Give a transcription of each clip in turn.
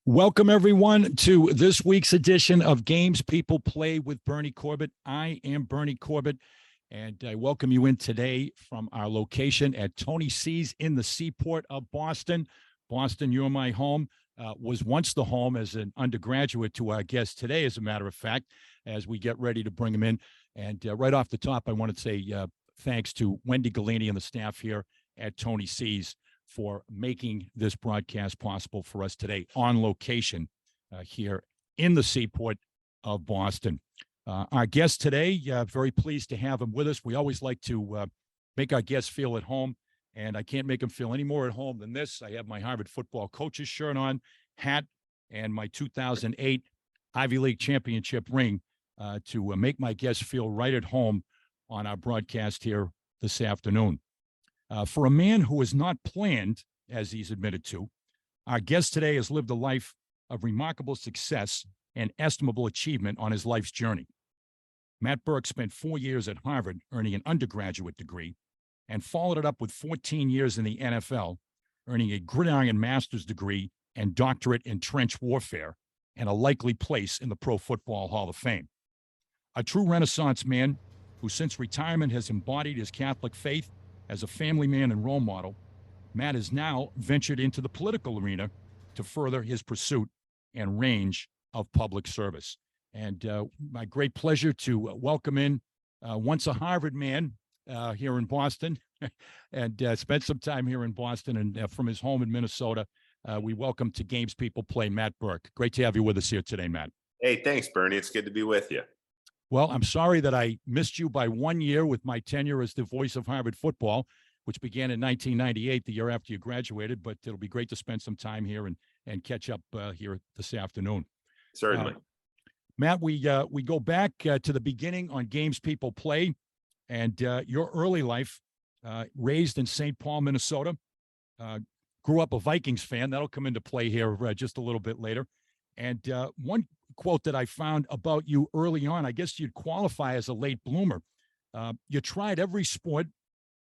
Welcome, everyone, to this week's edition of Games People Play with Bernie Corbett. I am Bernie Corbett, and I welcome you in today from our location at Tony C's in the seaport of Boston. Boston, you're my home, was once the home as an undergraduate to our guest today, as a matter of fact, as we get ready to bring him in. And right off the top, I want to say thanks to Wendy Galini and the staff here at Tony C's for making this broadcast possible for us today on location here in the seaport of Boston. Our guest today, very pleased to have him with us. We always like to make our guests feel at home, and I can't make them feel any more at home than this. I have my Harvard football coach's shirt on, hat, and my 2008 Ivy League championship ring to make my guests feel right at home on our broadcast here this afternoon. For a man who is not planned, as he's admitted to, our guest today has lived a life of remarkable success and estimable achievement on his life's journey. Matt Birk spent 4 years at Harvard earning an undergraduate degree and followed it up with 14 years in the NFL, earning a gridiron master's degree and doctorate in trench warfare and a likely place in the Pro Football Hall of Fame. A true Renaissance man who since retirement has embodied his Catholic faith as a family man and role model, Matt has now ventured into the political arena to further his pursuit and range of public service. And my great pleasure to welcome in once a Harvard man here in Boston and spent some time here in Boston and from his home in Minnesota. We welcome to Games People Play, Matt Birk. Great to have you with us here today, Matt. Hey, thanks, Bernie. It's good to be with you. Well, I'm sorry that I missed you by 1 year with my tenure as the voice of Harvard football, which began in 1998, the year after you graduated, but it'll be great to spend some time here and catch up here this afternoon. Certainly. Matt, we go back to the beginning on Games People Play, and your early life, raised in St. Paul, Minnesota, grew up a Vikings fan. That'll come into play here just a little bit later. And one quote that I found about you early on, I guess you'd qualify as a late bloomer. You tried every sport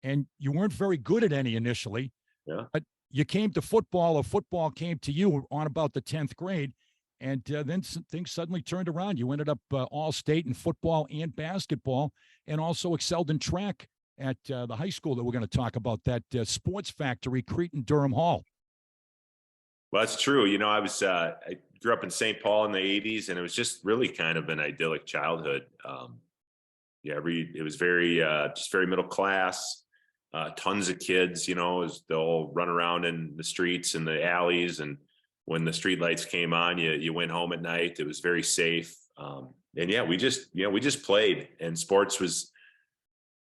and you weren't very good at any initially. Yeah. But you came to football, or football came to you on about the 10th grade. And then things suddenly turned around. You ended up all state in football and basketball, and also excelled in track at the high school that we're going to talk about, that Sports Factory, Cretin-Durham Hall. Well, that's true. You know, I grew up in St. Paul in the 80s, and it was just really kind of an idyllic childhood. It was very, just very middle class, tons of kids, you know, they'll run around in the streets and the alleys. And when the street lights came on, you went home at night. It was very safe. And yeah, we just played, and sports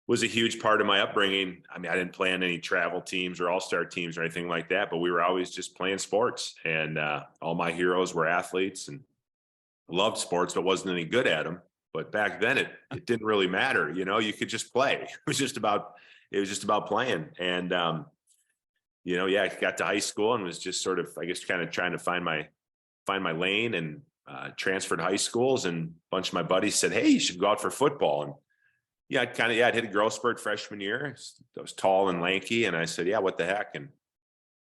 was a huge part of my upbringing. I mean, I didn't play on any travel teams or all-star teams or anything like that, but we were always just playing sports. And all my heroes were athletes and loved sports, but wasn't any good at them. But back then it didn't really matter. You know, you could just play. It was just about playing. And, I got to high school and was just sort of, I guess, kind of trying to find my lane, and transferred high schools, and a bunch of my buddies said, "Hey, you should go out for football." And I'd hit a growth spurt freshman year. I was tall and lanky, and I said, "Yeah, what the heck?" And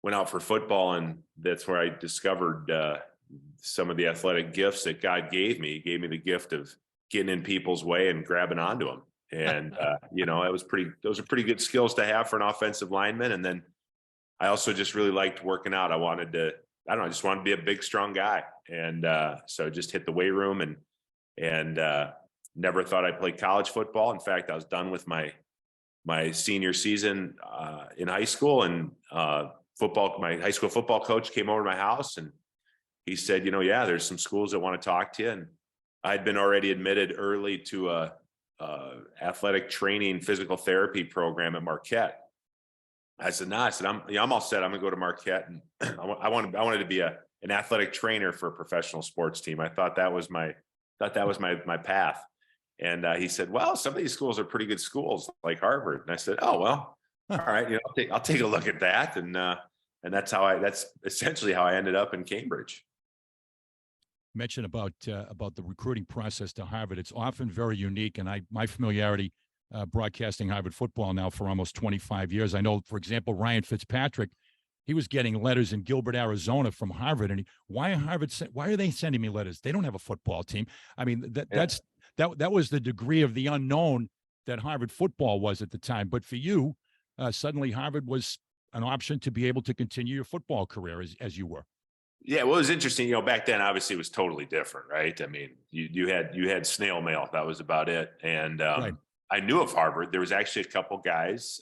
went out for football, and that's where I discovered some of the athletic gifts that God gave me. He gave me the gift of getting in people's way and grabbing onto them, and those are pretty good skills to have for an offensive lineman. And then I also just really liked working out. I just wanted to be a big, strong guy, and so just hit the weight room and never thought I'd play college football. In fact, I was done with my senior season in high school, and my high school football coach came over to my house, and he said, there's some schools that want to talk to you. And I'd been already admitted early to a athletic training physical therapy program at Marquette. I said, "No." I said, I'm all set. I'm gonna go to Marquette, and I wanted to be an athletic trainer for a professional sports team. I thought that was my path. And he said, "Well, some of these schools are pretty good schools, like Harvard." And I said, "Oh, well, all right, I'll take a look at that." And that's essentially how I ended up in Cambridge. Mention about the recruiting process to Harvard. It's often very unique, and my familiarity broadcasting Harvard football now for almost 25 years. I know, for example, Ryan Fitzpatrick he was getting letters in Gilbert, Arizona from Harvard. And why are they sending me letters? They don't have a football team. I mean, that was the degree of the unknown that Harvard football was at the time. But for you, suddenly Harvard was an option to be able to continue your football career as you were. Yeah, well, it was interesting. Back then, obviously, it was totally different, right? I mean, you had snail mail. That was about it. And Right. I knew of Harvard. There was actually a couple guys.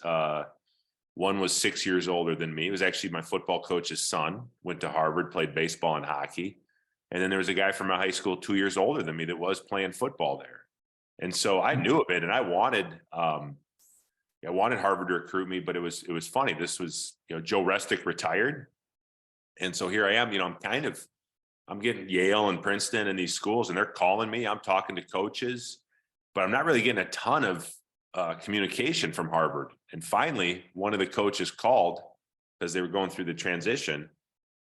One was 6 years older than me. It was actually my football coach's son. Went to Harvard, played baseball and hockey. And then there was a guy from my high school 2 years older than me that was playing football there. And so I knew of it, and I wanted Harvard to recruit me. But it was funny. This was Joe Restick retired. And so here I am, I'm getting Yale and Princeton and these schools, and they're calling me. I'm talking to coaches, but I'm not really getting a ton of communication from Harvard. And finally, one of the coaches called because they were going through the transition,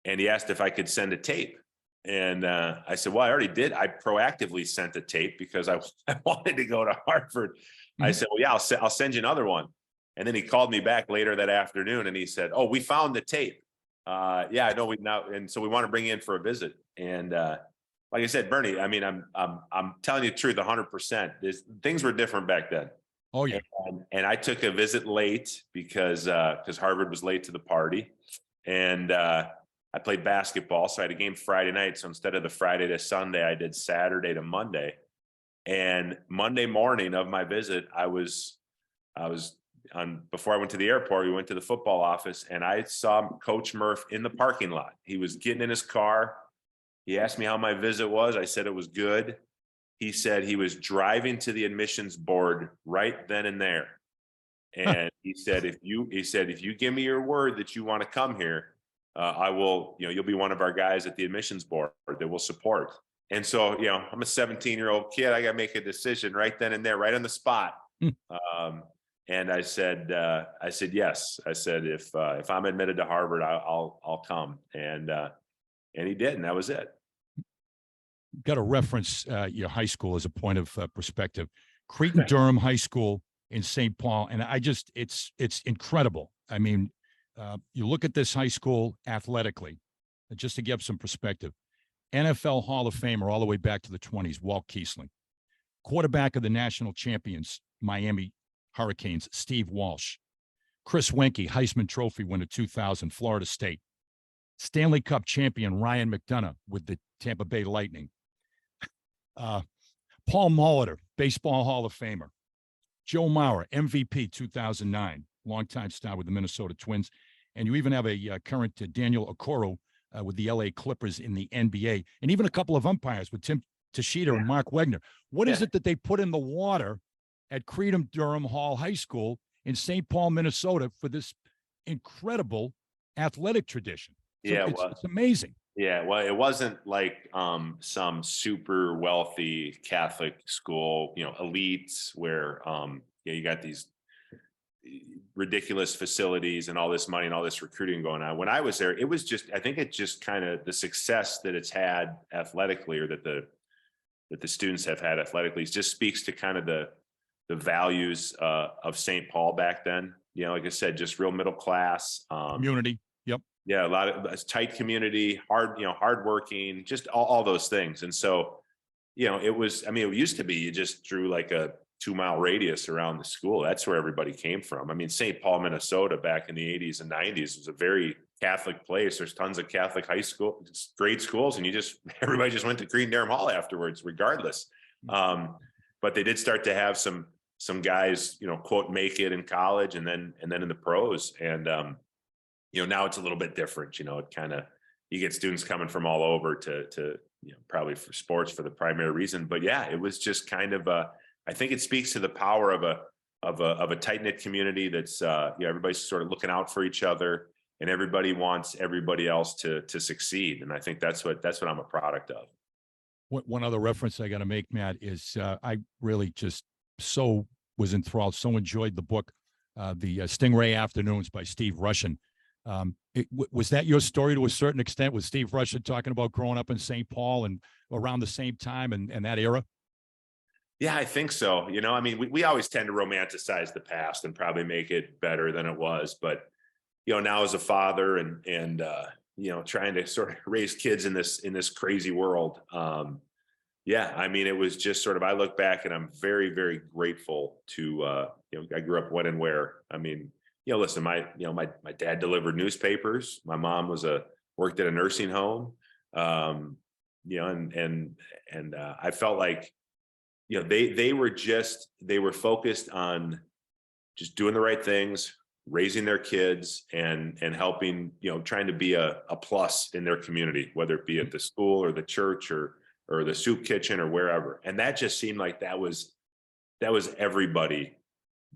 and he asked if I could send a tape. And I said, well, I already did. I proactively sent a tape because I wanted to go to Harvard. Mm-hmm. I said, well, yeah, I'll send you another one. And then he called me back later that afternoon, and he said, oh, we found the tape. Yeah, I know we now, and so we want to bring you in for a visit. And like I said, Bernie, I mean, I'm telling you the truth, 100%. Things were different back then. Oh yeah. And I took a visit late because Harvard was late to the party, and I played basketball, so I had a game Friday night. So instead of the Friday to Sunday, I did Saturday to Monday. And Monday morning of my visit, I was before I went to the airport, we went to the football office, and I saw Coach Murph in the parking lot. He was getting in his car. He asked me how my visit was. I said it was good. He said he was driving to the admissions board right then and there. And he said, if you give me your word that you want to come here, I will, you'll be one of our guys at the admissions board that will support. And so, I'm a 17-year-old kid. I got to make a decision right then and there, right on the spot. And I said yes. I said if I'm admitted to Harvard, I'll come. And he did, and that was it. Got to reference your high school as a point of perspective. Cretin-Durham High School in St. Paul, and it's incredible. I mean, you look at this high school athletically, just to give some perspective. NFL Hall of Famer all the way back to the 20s, Walt Kiesling. Quarterback of the national champions, Miami Hurricanes, Steve Walsh. Chris Wenke, Heisman Trophy winner 2000, Florida State. Stanley Cup champion Ryan McDonough with the Tampa Bay Lightning. Paul Molitor, Baseball Hall of Famer. Joe Mauer, MVP 2009, longtime star with the Minnesota Twins. And you even have a current Daniel Okoro with the LA Clippers in the NBA, and even a couple of umpires with Tim Tashida and Mark Wegner. What is it that they put in the water at Cretin-Durham Hall High School in St. Paul, Minnesota, for this incredible athletic tradition? So it's amazing. Yeah, well, it wasn't like some super wealthy Catholic school, elites where you got these ridiculous facilities and all this money and all this recruiting going on. When I was there, it was just, I think it's just kind of the success that it's had athletically, or that the students have had athletically, just speaks to kind of the values of St. Paul back then. Like I said, just real middle class community. Yep. Yeah, a lot of tight community, hardworking, just all those things. And so, it was, it used to be you just drew like a 2-mile radius around the school. That's where everybody came from. St. Paul, Minnesota, back in the 80s and 90s was a very Catholic place. There's tons of Catholic high school, grade schools, and everybody just went to Cretin-Durham Hall afterwards, regardless. But they did start to have some guys, quote, make it in college and then in the pros. And now it's a little bit different. It kind of, you get students coming from all over to probably for sports for the primary reason. But yeah, it was just kind of I think it speaks to the power of a tight-knit community that's everybody's sort of looking out for each other, and everybody wants everybody else to succeed. And I think that's what I'm a product of. One other reference I got to make, Matt, is I really just so was enthralled, so enjoyed the book, the Stingray Afternoons by Steve Rushin. Was that your story to a certain extent, with Steve Rushin talking about growing up in St. Paul and around the same time and that era? Yeah, I think so. We always tend to romanticize the past and probably make it better than it was. But, now as a father and trying to sort of raise kids in this crazy world. Yeah, I mean, it was just sort of, I look back and I'm very, very grateful to, I grew up when and where. I mean, listen, my dad delivered newspapers. My mom worked at a nursing home. And I felt like, they were focused on just doing the right things, raising their kids and helping, trying to be a plus in their community, whether it be at the school or the church or the soup kitchen or wherever. And that just seemed like that was everybody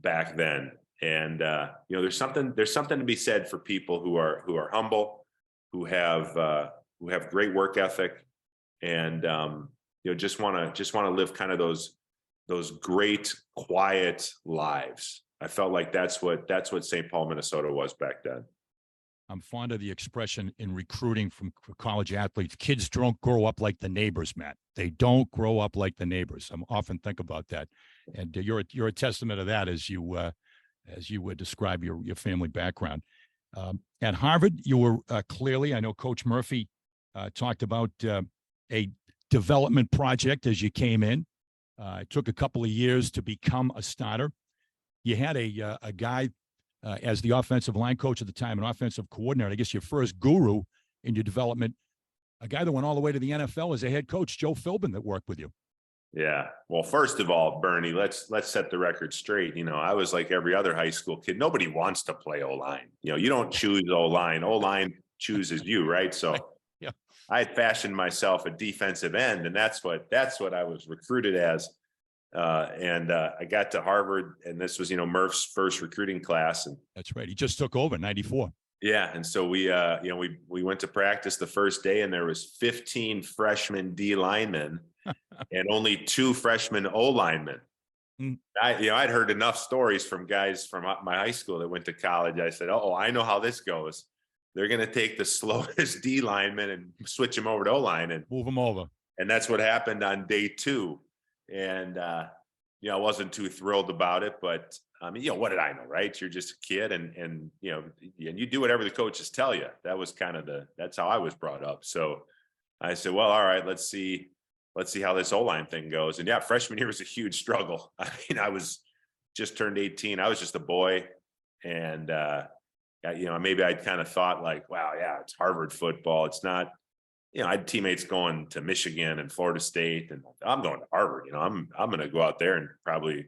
back then. And there's something to be said for people who are humble, who have great work ethic, and just want to live kind of those great quiet lives. I felt like that's what St. Paul, Minnesota was back then. I'm fond of the expression in recruiting for college athletes. Kids don't grow up like the neighbors, Matt. They don't grow up like the neighbors. I often think about that, and you're a testament of that as you would describe your family background. At Harvard, you were clearly, I know Coach Murphy talked about a development project as you came in. It took a couple of years to become a starter. You had a guy as the offensive line coach at the time, an offensive coordinator, I guess your first guru in your development, a guy that went all the way to the NFL as a head coach, Joe Philbin, that worked with you. Yeah. Well, first of all, Bernie, let's set the record straight. I was like every other high school kid. Nobody wants to play O-line. You don't choose O-line. O-line chooses you, right? So yeah. I had fashioned myself a defensive end, and that's what I was recruited as. And I got to Harvard, and this was, Murph's first recruiting class. And that's right. He just took over in '94. Yeah. And so we went to practice the first day, and there was 15 freshman D linemen and only 2 freshman O linemen. I'd heard enough stories from guys from my high school that went to college. I said, oh, I know how this goes. They're going to take the slowest D lineman and switch him over to O line and move him over. And that's what happened on day 2. And, I wasn't too thrilled about it, but I mean, what did I know, right? You're just a kid and you do whatever the coaches tell you. That was kind of that's how I was brought up. So I said, well, all right, let's see how this O-line thing goes. And yeah, freshman year was a huge struggle. I mean, I was just turned 18. I was just a boy. And, maybe I'd kind of thought like, wow, yeah, it's Harvard football. It's not, I had teammates going to Michigan and Florida State, and I'm going to Harvard. I'm going to go out there and I'll probably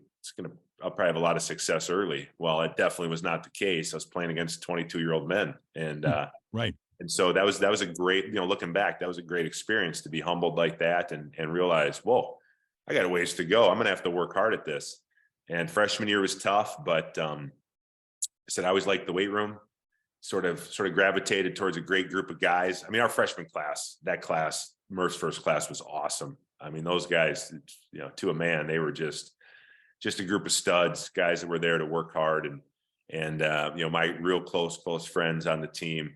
have a lot of success early. Well, it definitely was not the case. I was playing against 22-year-old men, and right. And so that was a great, looking back, that was a great experience to be humbled like that and realize, whoa, I got a ways to go. I'm going to have to work hard at this. And freshman year was tough, but I said I always liked the weight room. Sort of gravitated towards a great group of guys. I mean, our freshman class, Murph's first class was awesome. I mean, those guys, to a man, they were just a group of studs, guys that were there to work hard. And my real close friends on the team.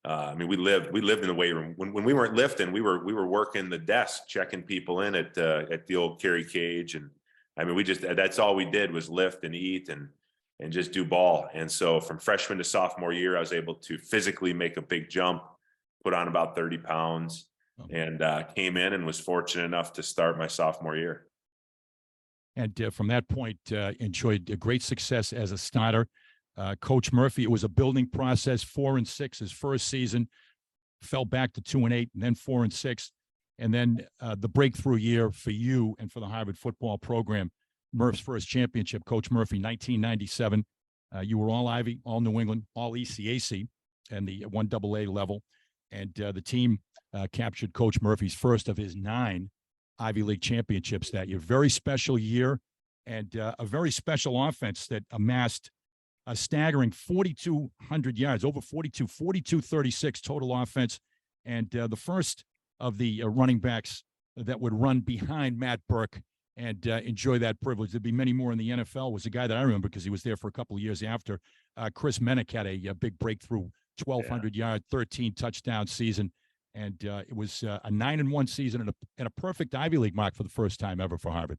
I mean, we lived in the weight room. When we weren't lifting, we were working the desk, checking people in at the old carry cage. And I mean, that's all we did was lift and eat and just do ball. And so from freshman to sophomore year, I was able to physically make a big jump, put on about 30 pounds, and came in and was fortunate enough to start my sophomore year. And from that point, enjoyed a great success as a starter. Coach Murphy, it was a building process, 4-6 his first season, fell back to 2-8, and then 4-6. And then the breakthrough year for you and for the Harvard football program, Murph's first championship, Coach Murphy, 1997. You were all Ivy, all New England, all ECAC, and the 1AA level. And the team captured Coach Murphy's first of his 9 Ivy League championships that year. Very special year and a very special offense that amassed a staggering 4,200 yards, over 42-36 total offense. And the first of the running backs that would run behind mattbirk and enjoy that privilege. There'd be many more in the NFL. Was a guy that I remember because he was there for a couple of years after. Chris Mennick had a big breakthrough, 1,200-yard, 13-touchdown season. And it was a 9-1 season and a perfect Ivy League mark for the first time ever for Harvard.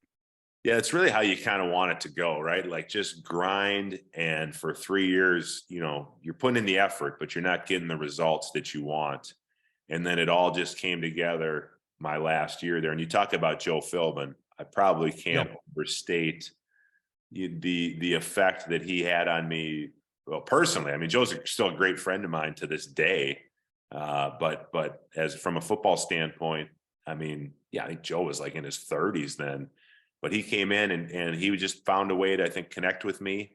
Yeah, it's really how you kind of want it to go, right? Like just grind. And for 3 years, you're putting in the effort, but you're not getting the results that you want. And then it all just came together my last year there. And you talk about Joe Philbin. I probably can't Yep. overstate the effect that he had on me. Well, personally, I mean, Joe's still a great friend of mine to this day. But as from a football standpoint, I mean, yeah, I think Joe was like in his 30s then, but he came in and he just found a way to, I think, connect with me.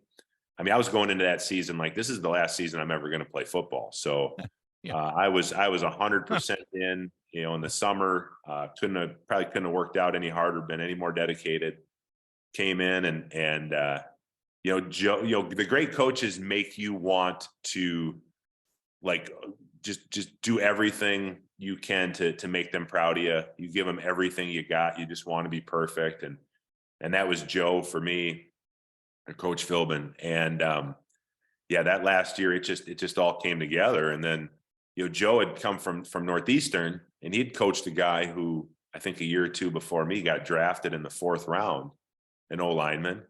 I mean, I was going into that season like this is the last season I'm ever going to play football. So Yeah. I was 100% in. In the summer, probably couldn't have worked out any harder, been any more dedicated. Came in and Joe, the great coaches make you want to like just do everything you can to make them proud of you. You give them everything you got. You just want to be perfect. And that was Joe for me, and Coach Philbin. And yeah, that last year it just all came together. And then Joe had come from Northeastern, and he'd coached a guy who I think a year or two before me got drafted in the 4th round, an O lineman.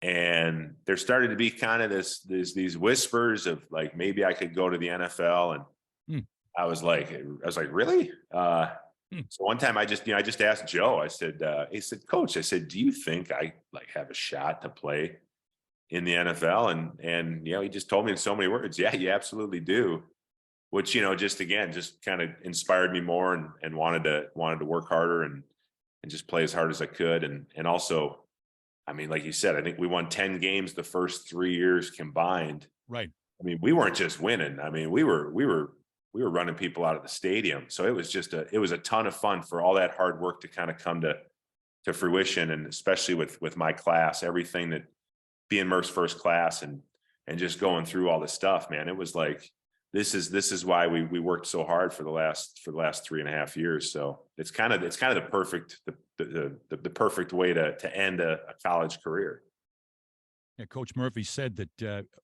And there started to be kind of these whispers of like maybe I could go to the NFL. And I was like, really? So one time I just asked Joe. I said, he said, Coach, I said, do you think I like have a shot to play in the NFL? And he just told me in so many words, yeah, you absolutely do. Which just kind of inspired me more and wanted to work harder and just play as hard as I could. And also, I mean, like you said, I think we won 10 games the first 3 years combined. Right. I mean, we weren't just winning. I mean, we were running people out of the stadium. So it was a ton of fun for all that hard work to kind of come to fruition. And especially with my class, everything that being Murph's first class and just going through all this stuff, man, it was like, this is why we worked so hard for the last 3.5 years. So it's kind of the perfect way to end a college career. Yeah, Coach Murphy said that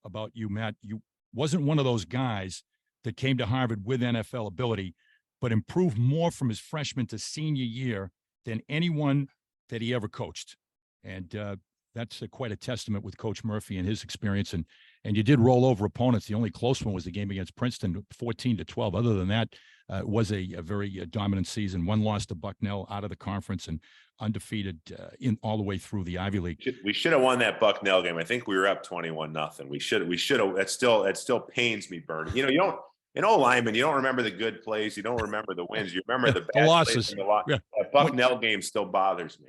about you, Matt. You wasn't one of those guys that came to Harvard with NFL ability, but improved more from his freshman to senior year than anyone that he ever coached. And that's quite a testament with Coach Murphy and his experience. And you did roll over opponents. The only close one was the game against Princeton, 14-12. Other than that, it was a very dominant season. One loss to Bucknell out of the conference and undefeated in all the way through the Ivy League. We should have won that Bucknell game. I think we were up 21-0. We should have. That still pains me, Bernie. You don't. In O lineman, you don't remember the good plays. You don't remember the wins. You remember the bad losses. That Bucknell game still bothers me.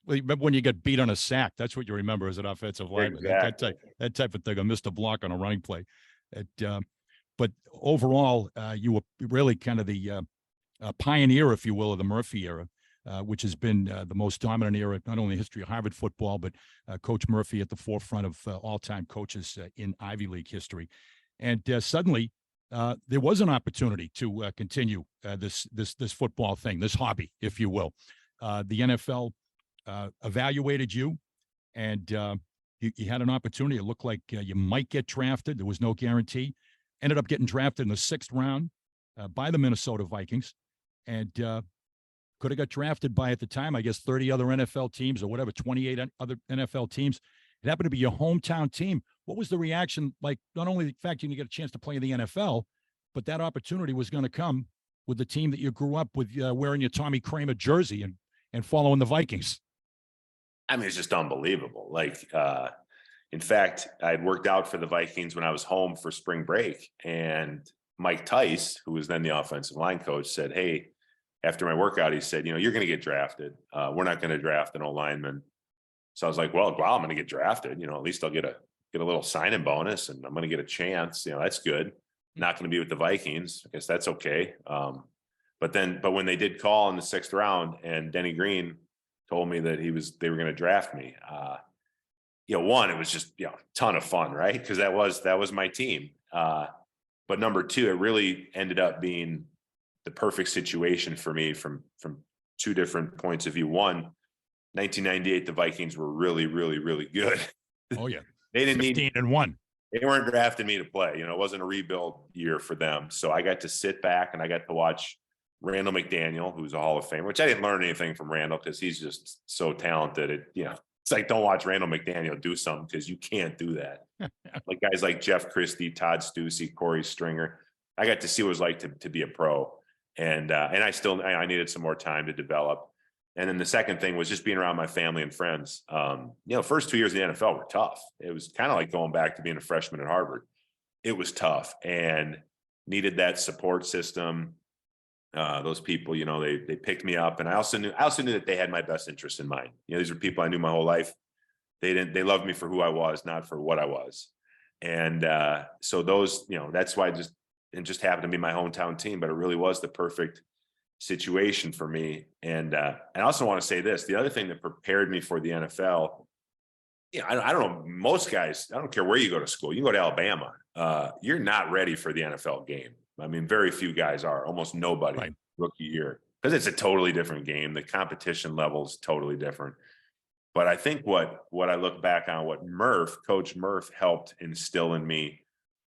Well, you remember when you got beat on a sack? That's what you remember as an offensive lineman. Exactly. That type of thing. I missed a block on a running play. But overall, you were really kind of the pioneer, if you will, of the Murphy era, which has been the most dominant era, not only in the history of Harvard football, but Coach Murphy at the forefront of all-time coaches in Ivy League history. And suddenly, there was an opportunity to continue this football thing, this hobby, if you will. The NFL evaluated you, and you had an opportunity. It looked like you might get drafted. There was no guarantee. Ended up getting drafted in the 6th round by the Minnesota Vikings, and could have got drafted by, at the time, I guess, 30 other NFL teams or whatever, 28 other NFL teams. It happened to be your hometown team. What was the reaction like? Not only the fact you get a chance to play in the NFL, but that opportunity was going to come with the team that you grew up with, wearing your Tommy Kramer jersey and following the Vikings. I mean, it's just unbelievable. Like, in fact, I'd worked out for the Vikings when I was home for spring break, and Mike Tice, who was then the offensive line coach, said, "Hey," after my workout, he said, "You're going to get drafted. We're not going to draft an O-lineman." So I was like, well, I'm going to get drafted. At least I'll get a little signing bonus, and I'm going to get a chance. That's good. Not going to be with the Vikings. I guess that's okay. But when they did call in the 6th round, and Denny Green told me that they were going to draft me, one, it was just a ton of fun, right? Because that was my team. But number two, it really ended up being the perfect situation for me from two different points of view. One, 1998, the Vikings were really, really, really good. Oh yeah, they didn't 15-1. They weren't drafting me to play. It wasn't a rebuild year for them. So I got to sit back and I got to watch Randall McDaniel, who's a Hall of Famer, which I didn't learn anything from Randall because he's just so talented. It's like, don't watch Randall McDaniel do something because you can't do that. Like guys like Jeff Christie, Todd Stussy, Corey Stringer. I got to see what it was like to be a pro. And I needed some more time to develop. And then the second thing was just being around my family and friends. First 2 years in the NFL were tough. It was kind of like going back to being a freshman at Harvard. It was tough and needed that support system. Those people, they picked me up, and I also knew that they had my best interest in mind. These are people I knew my whole life. They loved me for who I was, not for what I was. And so those, that's why it just happened to be my hometown team, but it really was the perfect situation for me. And I also want to say this, the other thing that prepared me for the NFL, I don't know, most guys, I don't care where you go to school, you can go to Alabama, you're not ready for the NFL game. I mean, very few guys are, almost nobody, right, rookie year, because it's a totally different game. The competition level is totally different. But I think what I look back on, what Coach Murph helped instill in me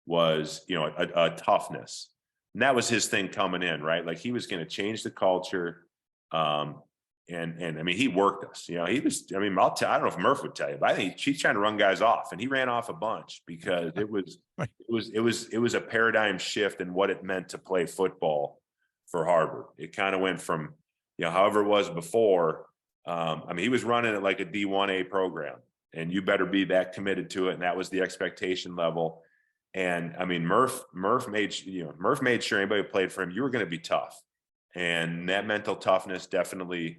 was, a toughness. And that was his thing coming in, right? Like he was going to change the culture. And I mean, he worked us, I don't know if Murph would tell you, but I think he's trying to run guys off, and he ran off a bunch because it was a paradigm shift in what it meant to play football for Harvard. It kind of went from, however it was before. He was running it like a D1A program, and you better be that committed to it. And that was the expectation level. And I mean, Murph made sure anybody who played for him, you were going to be tough. And that mental toughness definitely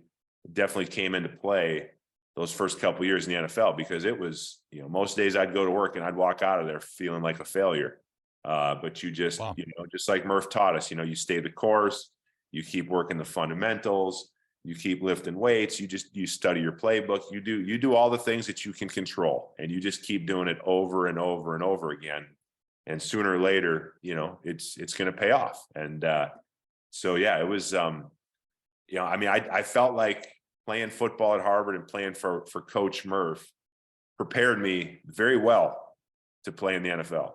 came into play those first couple of years in the NFL, because it was, most days I'd go to work and I'd walk out of there feeling like a failure. But you just, wow, just like Murph taught us, you stay the course, you keep working the fundamentals, you keep lifting weights, you study your playbook, you do all the things that you can control, and you just keep doing it over and over and over again. And sooner or later, it's going to pay off. And so, yeah, it was, I felt like playing football at Harvard and playing for Coach Murph prepared me very well to play in the NFL.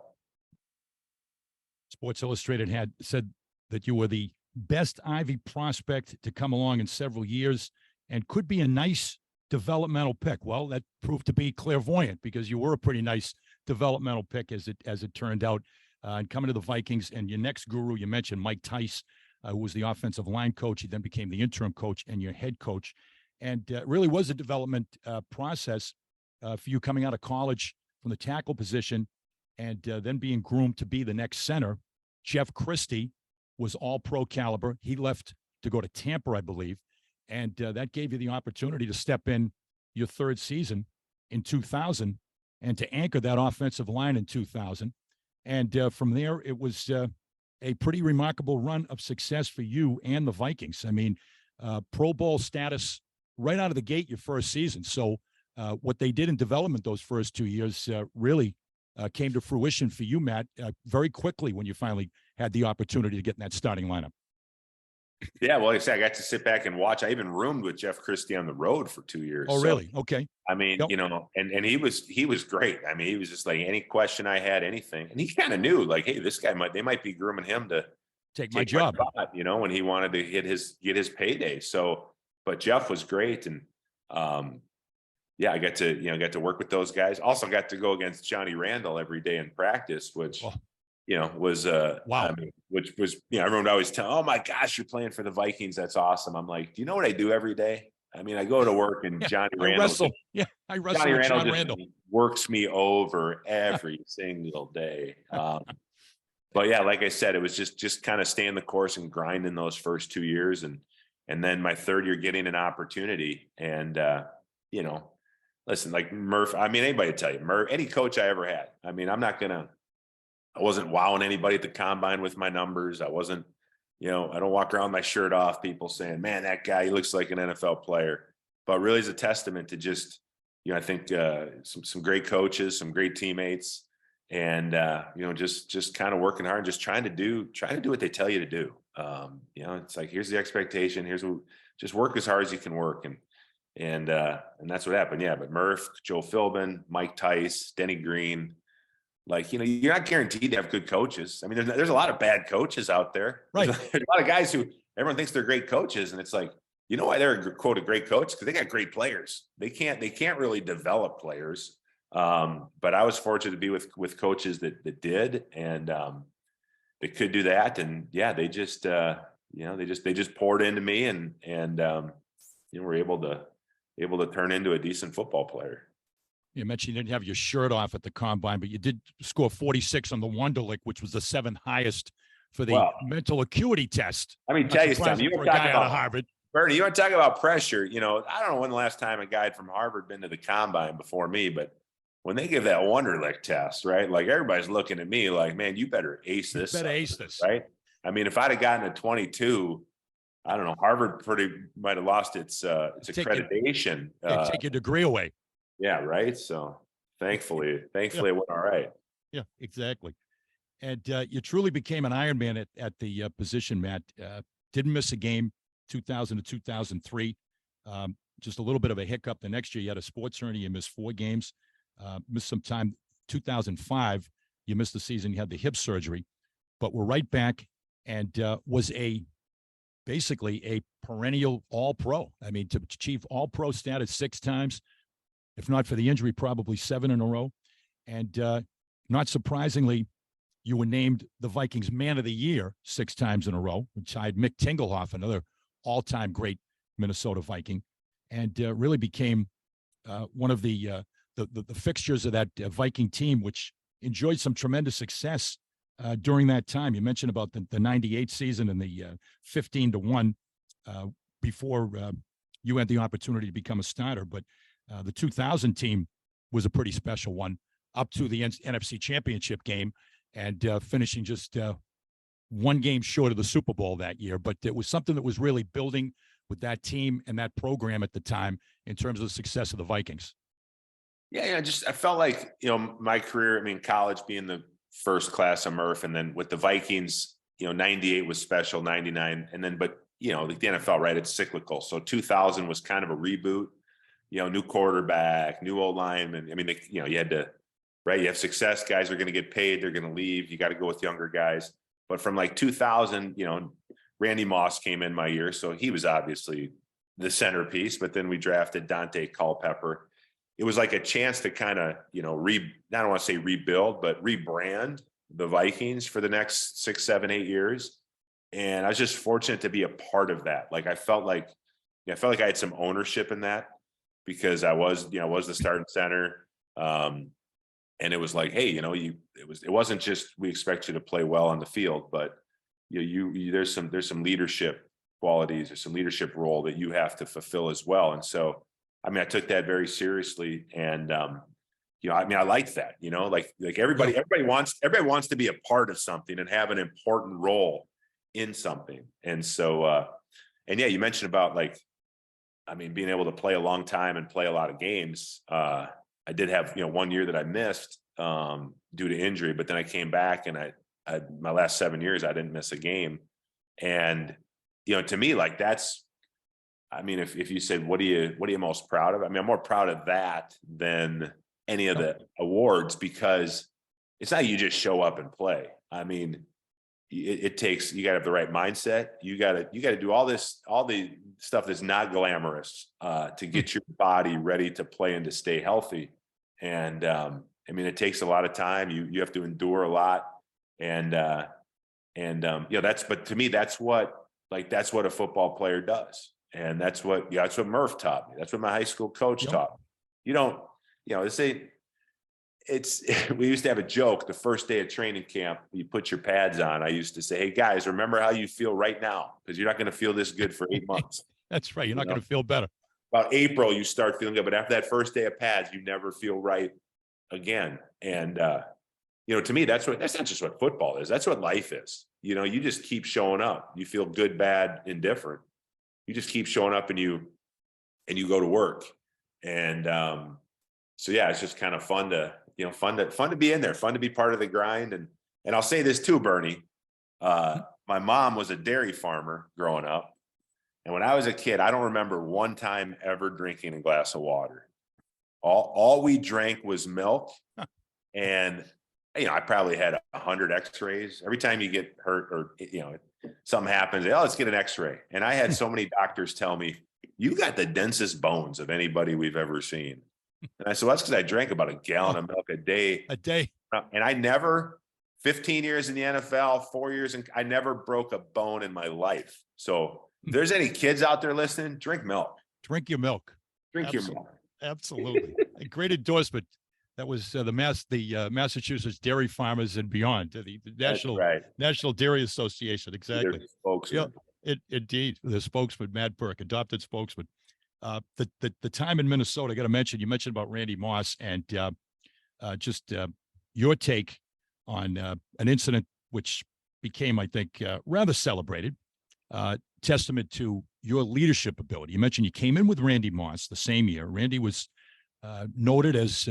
Sports Illustrated had said that you were the best Ivy prospect to come along in several years and could be a nice developmental pick. Well, that proved to be clairvoyant, because you were a pretty nice developmental pick as it turned out, and coming to the Vikings. And your next guru, you mentioned Mike Tice, who was the offensive line coach. He then became the interim coach and your head coach. And it really was a development process for you coming out of college from the tackle position, and then being groomed to be the next center. Jeff Christie was all pro caliber. He left to go to Tampa, I believe. And that gave you the opportunity to step in your third season in 2000 and to anchor that offensive line in 2000. And from there, it was a pretty remarkable run of success for you and the Vikings. I mean, Pro Bowl status right out of the gate your first season. So what they did in development those first 2 years really came to fruition for you, Matt, very quickly when you finally had the opportunity to get in that starting lineup. Yeah, well, like I said, I got to sit back and watch. I even roomed with Jeff Christie on the road for 2 years. Oh, really? Okay. I mean, yep. And he was great. I mean, he was just like, any question I had, anything. And he kind of knew, like, hey, this guy they might be grooming him to take my job, spot, when he wanted to get his payday. So, but Jeff was great. And yeah, I got to work with those guys. Also got to go against Johnny Randall every day in practice, which, was wow. I mean, which was, everyone would always tell, oh my gosh, you're playing for the Vikings. That's awesome. I'm like, do you know what I do every day? I mean, I go to work and Johnny Randall. I wrestle with John Randall. Works me over every single day. But yeah, like I said, it was just kind of staying the course and grinding those first 2 years. And then my third year getting an opportunity. And, listen, like Murph, I mean, anybody tell you, Murph, any coach I ever had, I mean, I wasn't wowing anybody at the combine with my numbers. I wasn't, I don't walk around with my shirt off, people saying, man, that guy, he looks like an NFL player. But really is a testament to just, I think some great coaches, some great teammates, and, just kind of working hard and just trying to do what they tell you to do. It's like, here's the expectation. Just work as hard as you can work. And that's what happened. Yeah. But Murph, Joe Philbin, Mike Tice, Denny Green, like, you're not guaranteed to have good coaches. I mean, there's a lot of bad coaches out there. Right. There's a lot of guys who, everyone thinks they're great coaches, and it's like, you know why they're quote a great coach? Because they got great players. They can't really develop players. But I was fortunate to be with coaches that did, and they could do that. And yeah, they just they just poured into me, and were able to turn into a decent football player. You mentioned you didn't have your shirt off at the combine, but you did score 46 on the Wonderlic, which was the 7th highest for the mental acuity test. I mean, tell you something. You were a guy out of Harvard. Bernie, you want to talk about pressure? I don't know when the last time a guy from Harvard been to the combine before me, but when they give that Wonderlic test, right? Like everybody's looking at me like, man, you better ace this. Right? I mean, if I'd have gotten a 22, I don't know, Harvard might have lost its accreditation. Take your degree away. Yeah, right. So thankfully it went all right. Yeah, exactly. And you truly became an Iron Man at the position, Matt. Didn't miss a game 2000 to 2003. Just a little bit of a hiccup. The next year you had a sports hernia. You missed 4 games. Missed some time. 2005, you missed the season. You had the hip surgery. But we're right back, and was basically a perennial All-Pro. I mean, to achieve All-Pro status 6 times, if not for the injury, probably 7 in a row. And not surprisingly, you were named the Vikings Man of the Year 6 times in a row, which tied Mick Tingelhoff, another all-time great Minnesota Viking, and really became one of the fixtures of that Viking team, which enjoyed some tremendous success during that time. You mentioned about the 98 season and the 15-1 before you had the opportunity to become a starter, but the 2000 team was a pretty special one, up to the NFC Championship game, and finishing just 1 game short of the Super Bowl that year. But it was something that was really building with that team and that program at the time in terms of the success of the Vikings. Yeah, I felt like, my career, I mean, college being the first class of Murph, and then with the Vikings, 98 was special, 99, and then, but, the NFL, right, it's cyclical. So 2000 was kind of a reboot. New quarterback, new old lineman. I mean, you had to, right? You have success, guys are going to get paid, they're going to leave. You got to go with younger guys. But from like 2000, Randy Moss came in my year, so he was obviously the centerpiece. But then we drafted Dante Culpepper. It was like a chance to kind of, I don't want to say rebuild, but rebrand the Vikings for the next 6, 7, 8 years. And I was just fortunate to be a part of that. Like I felt like I had some ownership in that, because I was the starting center. And it was like, hey, it wasn't just, we expect you to play well on the field, but there's some leadership qualities or some leadership role that you have to fulfill as well. And so, I mean, I took that very seriously, and I liked that, like everybody wants to be a part of something and have an important role in something. And so, and yeah, you mentioned about being able to play a long time and play a lot of games. I did have, 1 year that I missed due to injury, but then I came back, and I my last 7 years, I didn't miss a game. And, to me, like that's, I mean, if you said, what are you most proud of? I mean, I'm more proud of that than any of the awards, because it's not you just show up and play. I mean, it takes, you got to have the right mindset. You got to do all the stuff that's not glamorous to get your body ready to play and to stay healthy. And I mean, it takes a lot of time. You have to endure a lot, and but to me, that's what a football player does. And that's what Murph taught me. That's what my high school coach taught me. You don't, we used to have a joke the first day of training camp. You put your pads on. I used to say, hey guys, remember how you feel right now, because you're not going to feel this good for 8 months. That's right. You're not going to feel better. About April, you start feeling good, but after that first day of pads, you never feel right again. And to me, that's not just what football is. That's what life is. You just keep showing up. You feel good, bad, indifferent. You just keep showing up, and you go to work. And so yeah, it's just kind of fun to be in there, fun to be part of the grind. And I'll say this too, Bernie. My mom was a dairy farmer growing up. And when I was a kid, I don't remember one time ever drinking a glass of water. All we drank was milk. And I probably had 100 x-rays. Every time you get hurt or, something happens, oh, let's get an x-ray. And I had so many doctors tell me, you got the densest bones of anybody we've ever seen. And I said, well, that's because I drank about a gallon of milk a day. A day. And I never, 15 years in the NFL, 4 years, and I never broke a bone in my life. So if there's any kids out there listening, drink milk. Drink your milk. Drink your milk. Absolutely. A great endorsement. That was the Massachusetts Dairy Farmers and Beyond, the National Dairy Association. Exactly. Spokesman. Yeah, indeed. The spokesman, mattbirk, adopted spokesman. The time in Minnesota, I got to mention, you mentioned about Randy Moss and just your take on an incident which became, I think, rather celebrated, testament to your leadership ability. You mentioned you came in with Randy Moss the same year. Randy was noted as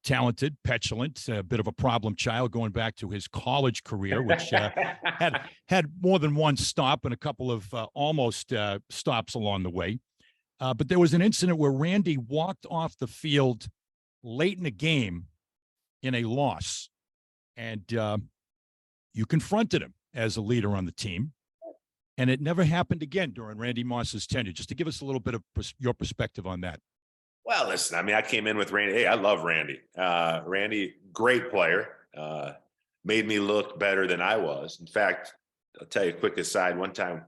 talented, petulant, a bit of a problem child going back to his college career, which had more than one stop and a couple of almost stops along the way. But there was an incident where Randy walked off the field late in the game in a loss, and you confronted him as a leader on the team. And it never happened again during Randy Moss's tenure. Just to give us a little bit of your perspective on that. Well, listen, I mean, I came in with Randy. Hey, I love Randy. Randy, great player, made me look better than I was. In fact, I'll tell you a quick aside. One time,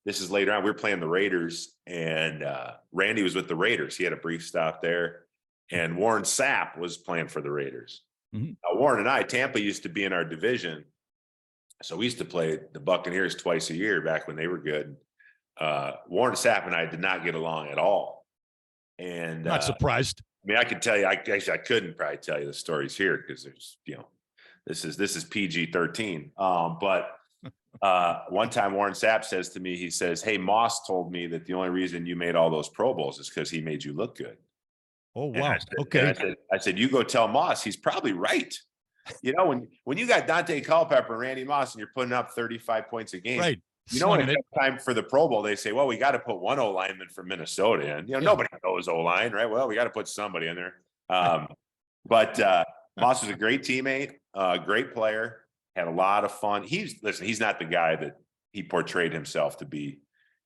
this is later on, we were playing the Raiders, and Randy was with the Raiders. He had a brief stop there, and Warren Sapp was playing for the Raiders. Mm-hmm. Warren and I, Tampa used to be in our division. So we used to play the Buccaneers twice a year back when they were good. Warren Sapp and I did not get along at all. And not surprised. I mean, I could tell you, I couldn't probably tell you the stories here because there's, this is PG-13. But one time Warren Sapp says to me, he says, hey, Moss told me that the only reason you made all those Pro Bowls is because he made you look good. Oh, wow. Okay. I said, you go tell Moss, he's probably right. When you got Dante Culpepper and Randy Moss and you're putting up 35 points a game, right? When it's time for the Pro Bowl, they say, well, we got to put one O-lineman from Minnesota in. Nobody knows O-line, right? Well, we got to put somebody in there. But Moss was a great teammate, great player, had a lot of fun. He's not the guy that he portrayed himself to be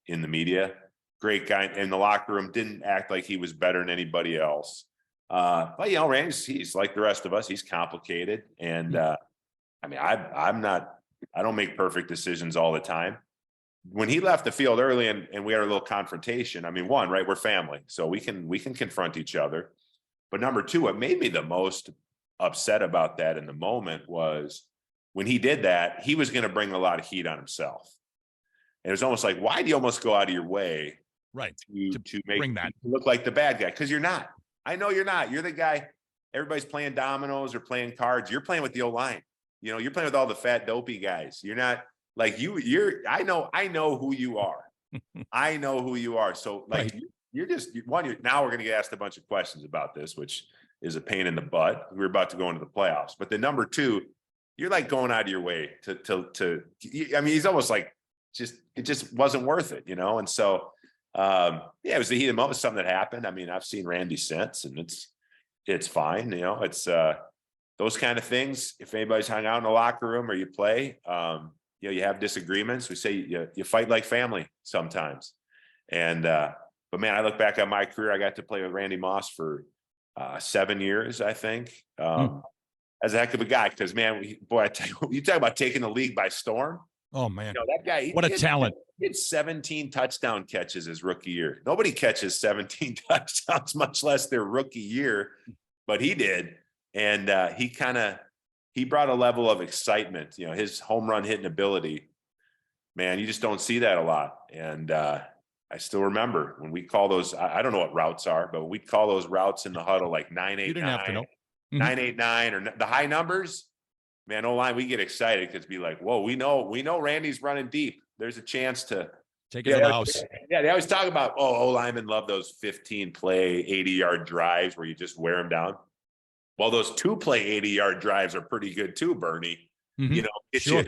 in the media. Great guy in the locker room, didn't act like he was better than anybody else. But Randy's, he's like the rest of us. He's complicated. And I mean, I don't make perfect decisions all the time. When he left the field early and we had a little confrontation, I mean, one, right, we're family, so we can confront each other. But number two, what made me the most upset about that in the moment was when he did that, he was going to bring a lot of heat on himself. And it was almost like, why do you almost go out of your way, right, to make bring that look like the bad guy? Because you're not. I know you're not. You're the guy. Everybody's playing dominoes or playing cards. You're playing with the O-line. You're playing with all the fat, dopey guys. You're not like I know who you are. I know who you are. So like, right. Now we're going to get asked a bunch of questions about this, which is a pain in the butt. We're about to go into the playoffs. But then number two, you're like going out of your way to I mean, he's almost like it just wasn't worth it, And so, it was the heat of the moment, something that happened. I mean, I've seen Randy since, and it's fine. It's those kind of things. If anybody's hung out in the locker room or you play, you have disagreements. We say you fight like family sometimes. And but man, I look back on my career. I got to play with Randy Moss for 7 years, I think. As a heck of a guy, because man, I tell you talk about taking the league by storm. Oh man, that guy! What a talent! He had 17 touchdown catches his rookie year. Nobody catches 17 touchdowns, much less their rookie year, but he did. And he brought a level of excitement. His home run hitting ability, man, you just don't see that a lot. And I still remember when we call those, I don't know what routes are, but we call those routes in the huddle like 989, 989 or the high numbers. Man, O-line, we get excited because be like, whoa, we know Randy's running deep. There's a chance to take it to the house. Yeah, they always talk about, O-linemen love those 15-play, 80-yard drives where you just wear them down. Well, those 2-play 80-yard drives are pretty good too, Bernie. Mm-hmm. Get you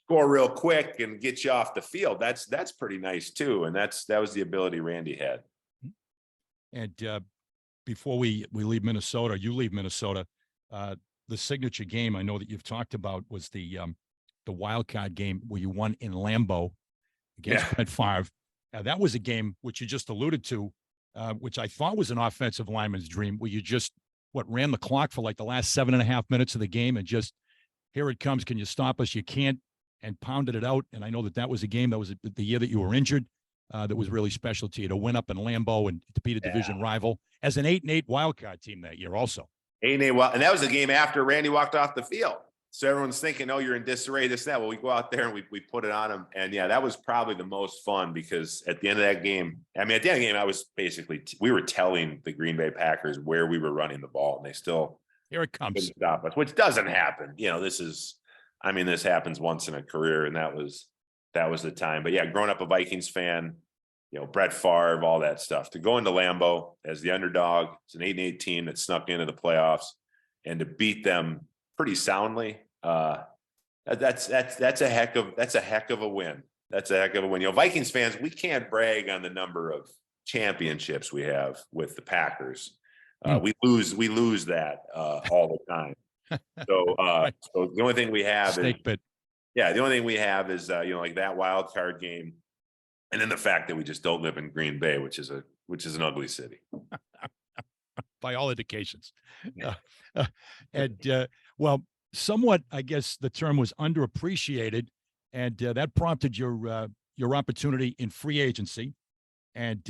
score real quick and get you off the field. That's pretty nice too. And that was the ability Randy had. And before we leave Minnesota, you leave Minnesota, the signature game I know that you've talked about was the wild card game where you won in Lambeau against Brett Favre. That was a game which you just alluded to, which I thought was an offensive lineman's dream, where you just ran the clock for like the last 7.5 minutes of the game and just, here it comes. Can you stop us? You can't, and pounded it out. And I know that was a game that was the year that you were injured. That was really special to you to win up in Lambeau and to beat a division rival as an 8-8 wild card team that year also. 8-8, well, and that was the game after Randy walked off the field. So everyone's thinking, oh, you're in disarray, this, that. Well, we go out there and we put it on him. And yeah, that was probably the most fun because at the end of that game, at the end of the game, I was basically, we were telling the Green Bay Packers where we were running the ball, and they still here it comes couldn't stop us, which doesn't happen. This happens once in a career, and that was the time. But yeah, growing up a Vikings fan, Brett Favre, all that stuff, to go into Lambeau as the underdog, it's an 8-8 team that snuck into the playoffs, and to beat them pretty soundly. That's a heck of a win. That's a heck of a win. Vikings fans, we can't brag on the number of championships we have with the Packers. We lose that all the time. So, so the only thing we have the only thing we have is like that wild card game, and then the fact that we just don't live in Green Bay, which is an ugly city by all indications. Well, somewhat, I guess the term was underappreciated, and that prompted your opportunity in free agency, and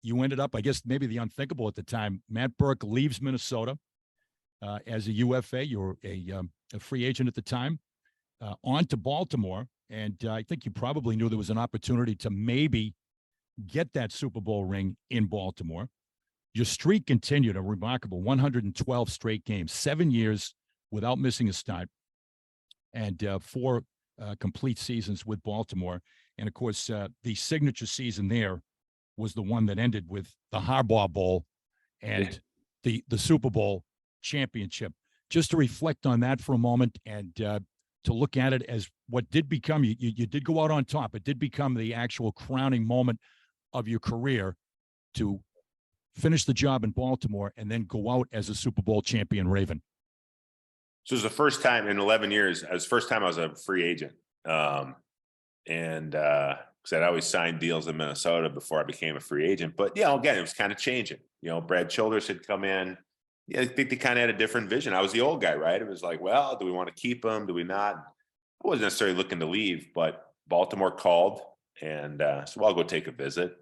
you ended up, I guess, maybe the unthinkable at the time. Matt Birk leaves Minnesota as a UFA. You're a free agent at the time, on to Baltimore, and I think you probably knew there was an opportunity to maybe get that Super Bowl ring in Baltimore. Your streak continued, a remarkable 112 straight games, 7 years without missing a start, and 4 complete seasons with Baltimore. And of course, the signature season there was the one that ended with the Harbaugh Bowl and the Super Bowl championship. Just to reflect on that for a moment, and to look at it as what did become, you did go out on top. It did become the actual crowning moment of your career to finish the job in Baltimore and then go out as a Super Bowl champion Raven. So it was the first time in 11 years, it was the first time I was a free agent. Because I'd always signed deals in Minnesota before I became a free agent. But, again, it was kind of changing. Brad Childress had come in. I think they kind of had a different vision. I was the old guy, right? It was like, well, do we want to keep him? Do we not? I wasn't necessarily looking to leave, but Baltimore called, and so I'll go take a visit.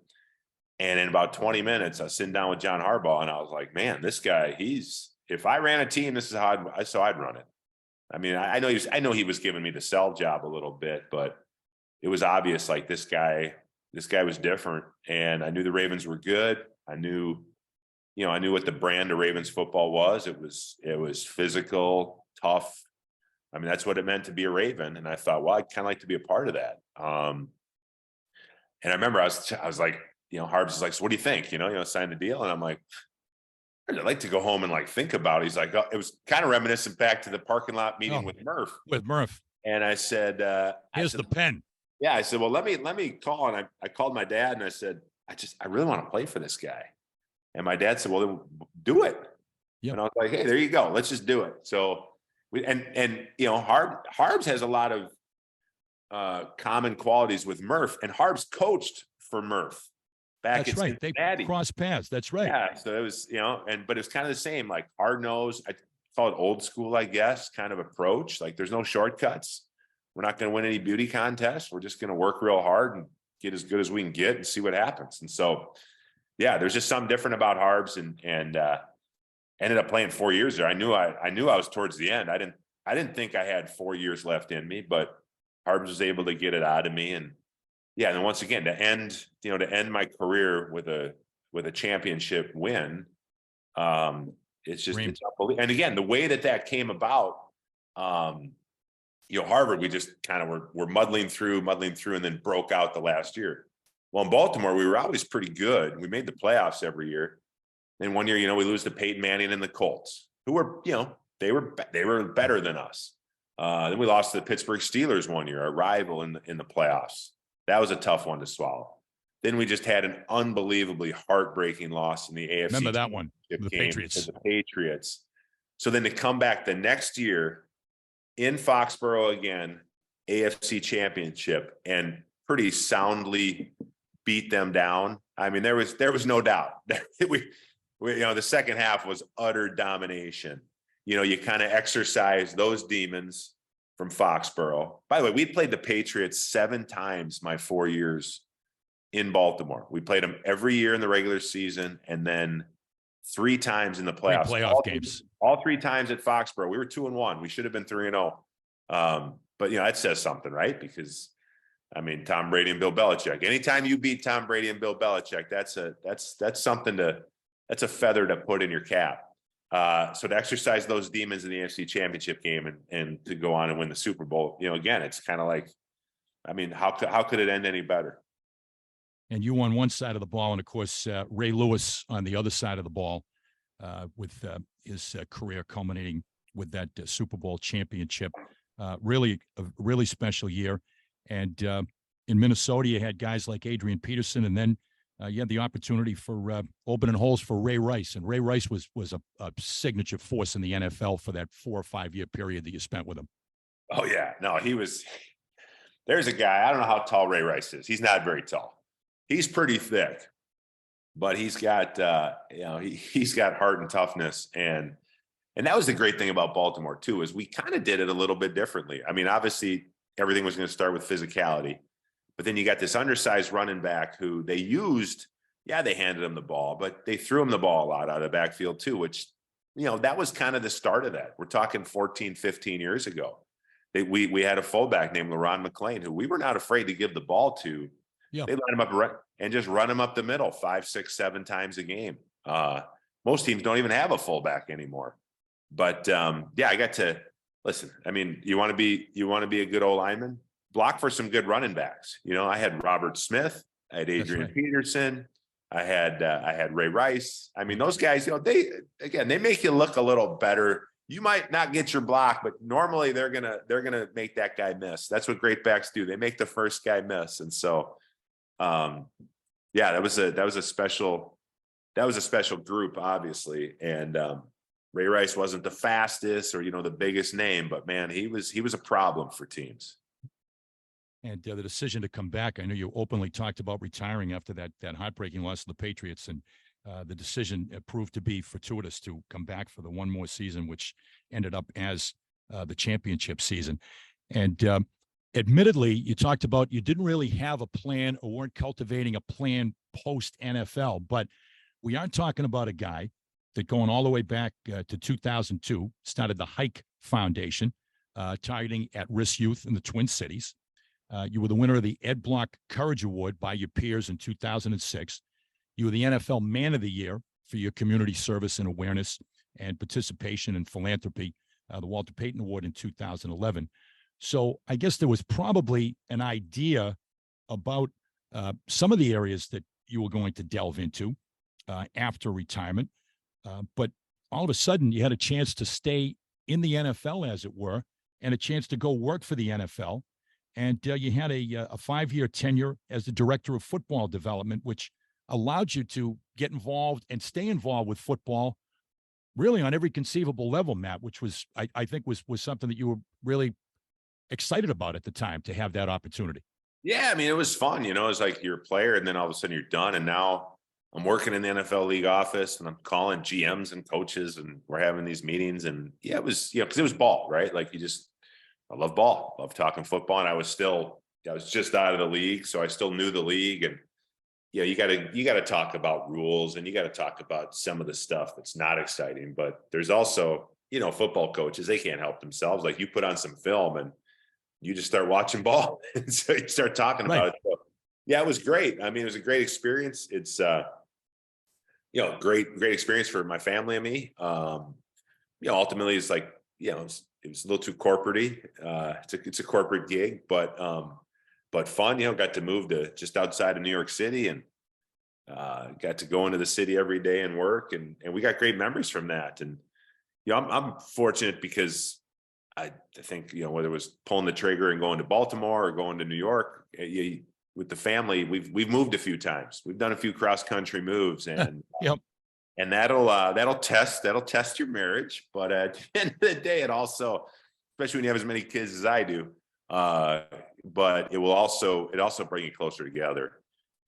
And in about 20 minutes, I was sitting down with John Harbaugh, and I was like, man, this guy, if I ran a team, this is how I'd run it. I mean, I know he was giving me the sell job a little bit, but it was obvious, like, this guy was different. And I knew the Ravens were good. I knew what the brand of Ravens football was. It was physical, tough. I mean, that's what it meant to be a Raven. And I thought, well, I'd kind of like to be a part of that. And I remember I was like, Harbs is like, so what do you think? Sign the deal. And I'm like, I'd like to go home and think about it. He's like, it was kind of reminiscent back to the parking lot meeting with Murph. And I said, here's the pen. Yeah. I said, well, let me call. And I called my dad and I said, I really want to play for this guy. And my dad said, well, then do it. Yep. And I was like, hey, there you go. Let's just do it. So Harbs has a lot of common qualities with Murph, and Harbs coached for Murph back That's at right. Cincinnati. They crossed paths. That's right. Yeah. So it was, but it was kind of the same, like hard nose. I call it old school, I guess, kind of approach. Like, there's no shortcuts. We're not going to win any beauty contests. We're just going to work real hard and get as good as we can get and see what happens. And so, yeah, there's just something different about Harbs, and ended up playing 4 years there. I knew I was towards the end. I didn't think I had 4 years left in me, but Harbs was able to get it out of me. And yeah, and then once again, to end my career with a championship win, it's unbelievable. And again, the way that came about, Harvard, we just kind of were muddling through, and then broke out the last year. Well, in Baltimore, we were always pretty good. We made the playoffs every year. Then one year, we lose to Peyton Manning and the Colts, who were, they were better than us. Then we lost to the Pittsburgh Steelers one year, our rival in the playoffs. That was a tough one to swallow. Then we just had an unbelievably heartbreaking loss in the AFC. Remember that one? The Patriots. So then to come back the next year in Foxborough again, AFC Championship, and pretty soundly beat them down. I mean, there was no doubt. we the second half was utter domination. You kind of exercise those demons from Foxborough. By the way, we played the Patriots 7 times my 4 years in Baltimore. We played them every year in the regular season, and then 3 times in the playoffs. Playoff games. All 3 times at Foxborough. We were 2-1. We should have been 3-0. But that says something, right? Because I mean, Tom Brady and Bill Belichick. Anytime you beat Tom Brady and Bill Belichick, that's something that's a feather to put in your cap. So to exercise those demons in the AFC Championship game and to go on and win the Super Bowl, again, it's kind of like, I mean, how could it end any better? And you on one side of the ball, and of course Ray Lewis on the other side of the ball, with his career culminating with that Super Bowl championship. Really a really special year. And in Minnesota, you had guys like Adrian Peterson, and then you had the opportunity for opening holes for Ray Rice. And Ray Rice was a signature force in the NFL for that 4 or 5 year period that you spent with him. Oh, yeah. No, there's a guy, I don't know how tall Ray Rice is. He's not very tall. He's pretty thick, but he's got, he's got heart and toughness. And that was the great thing about Baltimore too, is we kind of did it a little bit differently. I mean, obviously everything was going to start with physicality, but then you got this undersized running back who they used. Yeah, they handed him the ball, but they threw him the ball a lot out of the backfield too, which, that was kind of the start of that. We're talking 14, 15 years ago. We had a fullback named LaRon McClain, who we were not afraid to give the ball to. Yeah. They line him up and just run him up the middle 5, 6, 7 times a game. Most teams don't even have a fullback anymore. But I got to listen. I mean, you want to be a good old lineman, block for some good running backs. I had Robert Smith, I had Adrian Peterson, I had Ray Rice. I mean, those guys, they make you look a little better. You might not get your block, but normally they're gonna make that guy miss. That's what great backs do. They make the first guy miss. And so that was a special group, obviously. And Ray Rice wasn't the fastest or the biggest name, but man, he was a problem for teams. And the decision to come back, I know you openly talked about retiring after that heartbreaking loss to the Patriots, and the decision proved to be fortuitous to come back for the one more season, which ended up as the championship season. And admittedly, you talked about you didn't really have a plan or weren't cultivating a plan post NFL, but we aren't talking about a guy that going all the way back to 2002 started the Hike Foundation, targeting at-risk youth in the Twin Cities. You were the winner of the Ed Block Courage Award by your peers in 2006. You were the NFL Man of the Year for your community service and awareness and participation in philanthropy, the Walter Payton Award in 2011. So I guess there was probably an idea about some of the areas that you were going to delve into after retirement. But all of a sudden, you had a chance to stay in the NFL, as it were, and a chance to go work for the NFL. And you had a 5-year tenure as the director of football development, which allowed you to get involved and stay involved with football really on every conceivable level, Matt, which was, I think was something that you were really excited about at the time, to have that opportunity. Yeah. I mean, it was fun, it's like you're a player and then all of a sudden you're done. And now I'm working in the NFL league office and I'm calling GMs and coaches and we're having these meetings. And it was, because it was ball, right? Like I love ball, love talking football. And I was just out of the league. So I still knew the league. And you gotta talk about rules and you got to talk about some of the stuff that's not exciting, but there's also, football coaches, they can't help themselves. Like you put on some film and you just start watching ball. And so you start talking about it. So, it was great. I mean, it was a great experience. It's, great experience for my family and me. Ultimately it's like, it was a little too corporate-y. It's a corporate gig, but fun, got to move to just outside of New York City and got to go into the city every day and work. And we got great memories from that. And, I'm fortunate because I think, whether it was pulling the trigger and going to Baltimore or going to New York, with the family, we've moved a few times. We've done a few cross country moves and, yep. and that'll test your marriage. But at the end of the day, it also, especially when you have as many kids as I do, but it also bring you closer together.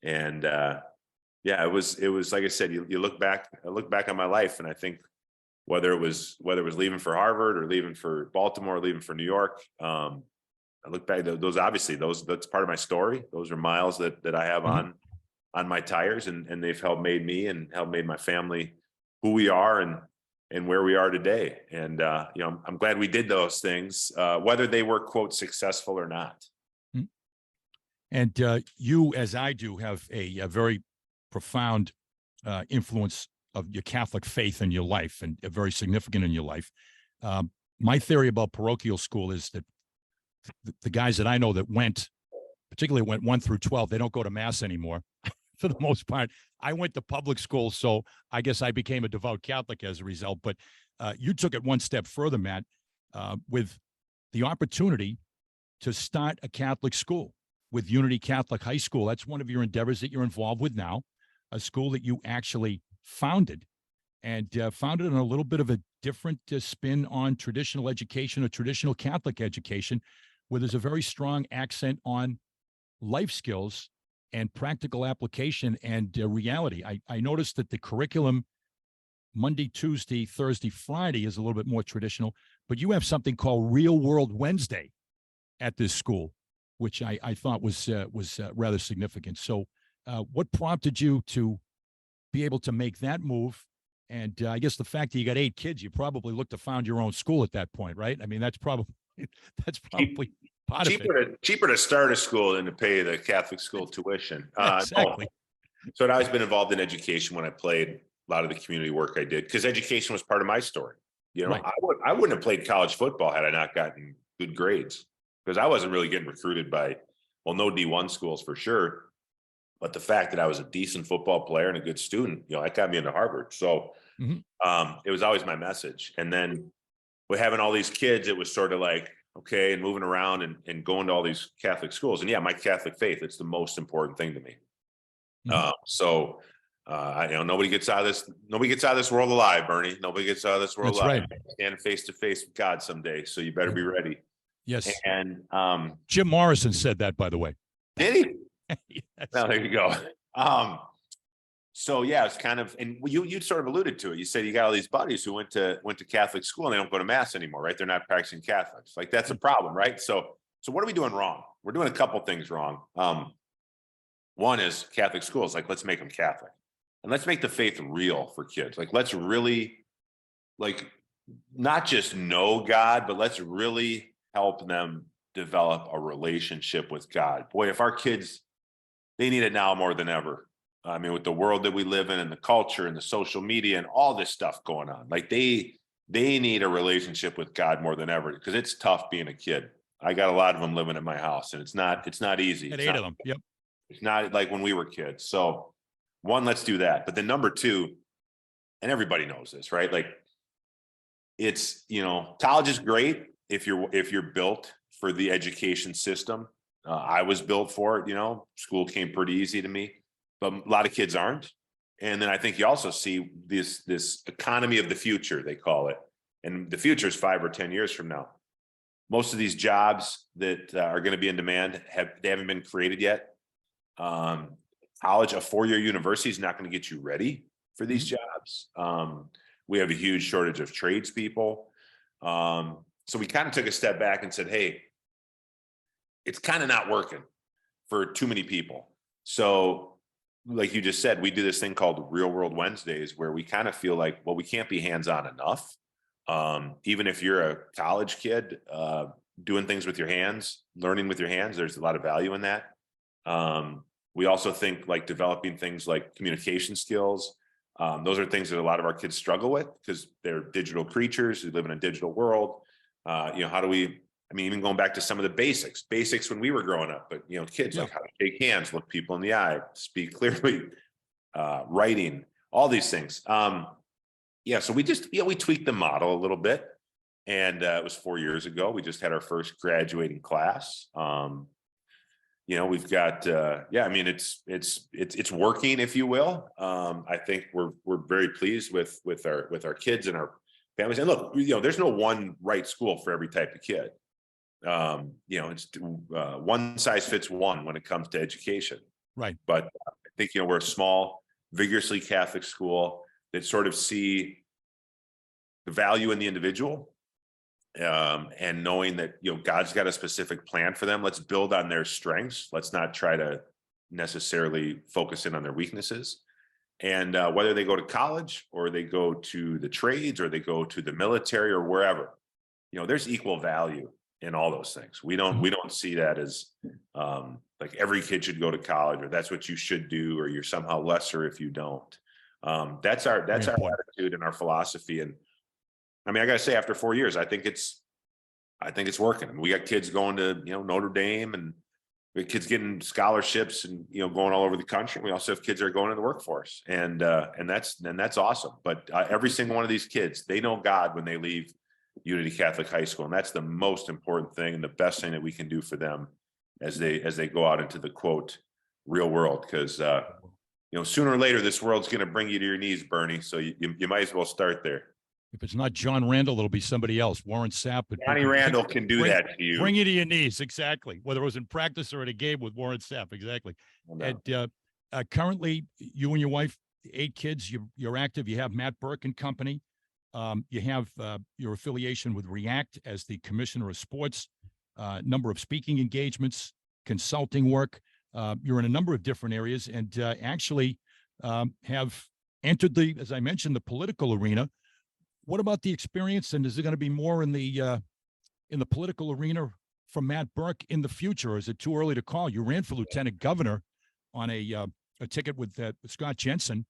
And yeah, it was like I said, I look back on my life, and I think whether it was leaving for Harvard or leaving for Baltimore, or leaving for New York, I look back, that's part of my story. Those are miles that I have on my tires, and they've helped made me and helped made my family who we are and where we are today. And I'm glad we did those things, whether they were, quote, successful or not. And you, as I do, have a very profound influence of your Catholic faith in your life, and very significant in your life. My theory about parochial school is that the guys that I know that particularly went 1 through 12, they don't go to mass anymore for the most part. I went to public school, so I guess I became a devout Catholic as a result. But you took it one step further, Matt, with the opportunity to start a Catholic school with Unity Catholic High School. That's one of your endeavors that you're involved with now, a school that you actually founded, and founded on a little bit of a different spin on traditional education or traditional Catholic education, where there's a very strong accent on life skills and practical application and reality. I noticed that the curriculum Monday, Tuesday, Thursday, Friday is a little bit more traditional, but you have something called Real World Wednesday at this school, which I thought was rather significant. So what prompted you to be able to make that move? And I guess the fact that you got 8 kids, you probably looked to found your own school at that point, right? I mean, that's probably part of it. Cheaper to start a school than to pay the Catholic school tuition. Exactly. So I'd always been involved in education when I played a lot of the community work I did, because education was part of my story. Right. I wouldn't have played college football had I not gotten good grades, because I wasn't really getting recruited by, well, no D1 schools for sure. But the fact that I was a decent football player and a good student, that got me into Harvard. So it was always my message. And then with having all these kids, it was sort of like, okay, and moving around and going to all these Catholic schools. And yeah, my Catholic faith, it's the most important thing to me. Nobody gets out of this world alive, Bernie. Nobody gets out of this world That's alive. right. Stand face to face with God someday. So you better be ready. Yes. And Jim Morrison said that, by the way. Did he? Yes. Well, there you go. So yeah, it's kind of, and you sort of alluded to it. You said you got all these buddies who went to Catholic school and they don't go to mass anymore, right? They're not practicing Catholics. Like, that's a problem, right? So what are we doing wrong? We're doing a couple things wrong. One is Catholic schools. Like, let's make them Catholic, and let's make the faith real for kids. Like, let's really, not just know God, but let's really help them develop a relationship with God. Boy, if our kids, they need it now more than ever. I mean, with the world that we live in and the culture and the social media and all this stuff going on, like they need a relationship with God more than ever, because it's tough being a kid. I got a lot of them living at my house, and it's not easy. At 8 of them. Yep. It's not like when we were kids. So one, let's do that. But then number two, and everybody knows this, right? Like, it's, college is great if you're built for the education system. I was built for it. School came pretty easy to me, but a lot of kids aren't. And then I think you also see this economy of the future, they call it. And the future is 5 or 10 years from now. Most of these jobs that are going to be in demand they haven't been created yet. College, a 4-year university, is not going to get you ready for these jobs. We have a huge shortage of tradespeople. So we kind of took a step back and said, hey, it's kind of not working for too many people. So like you just said, we do this thing called Real World Wednesdays, where we kind of feel like, well, we can't be hands-on enough. Even if you're a college kid, doing things with your hands, learning with your hands, there's a lot of value in that. We also think like developing things like communication skills. Those are things that a lot of our kids struggle with because they're digital creatures who live in a digital world. How do we, even going back to some of the basics when we were growing up, but kids, like how to shake hands, look people in the eye, speak clearly, writing, all these things. So we just, we tweaked the model a little bit, and it was 4 years ago. We just had our first graduating class. we've got, I mean, it's working, if you will. I think we're very pleased with our kids and our families. And look, there's no one right school for every type of kid. It's one size fits one when it comes to education. Right. But I think, we're a small, vigorously Catholic school that sort of see the value in the individual, and knowing that, God's got a specific plan for them. Let's build on their strengths. Let's not try to necessarily focus in on their weaknesses. And whether they go to college or they go to the trades or they go to the military or wherever, there's equal value in all those things. We don't see that as like every kid should go to college, or that's what you should do, or you're somehow lesser if you don't. That's our attitude and our philosophy. And I mean, I got to say, after 4 years, I think it's working. I mean, we got kids going to, Notre Dame, and we have kids getting scholarships and, going all over the country. We also have kids that are going into the workforce, and that's awesome. But every single one of these kids, they know God when they leave Unity Catholic High School. And that's the most important thing and the best thing that we can do for them as they go out into the quote real world. Because, sooner or later, this world's going to bring you to your knees, Bernie. So you might as well start there. If it's not John Randall, it'll be somebody else. Warren Sapp. Johnny Randall can do that to you. Bring you to your knees. Exactly. Whether it was in practice or at a game with Warren Sapp. Exactly. And currently, you and your wife, 8 kids, you're active. You have Matt Burke and Company. You have your affiliation with React as the commissioner of sports, number of speaking engagements, consulting work. You're in a number of different areas, and actually have entered as I mentioned, the political arena. What about the experience, and is there going to be more in the political arena from Matt Burke in the future? Or is it too early to call? You ran for lieutenant governor on a ticket with Scott Jensen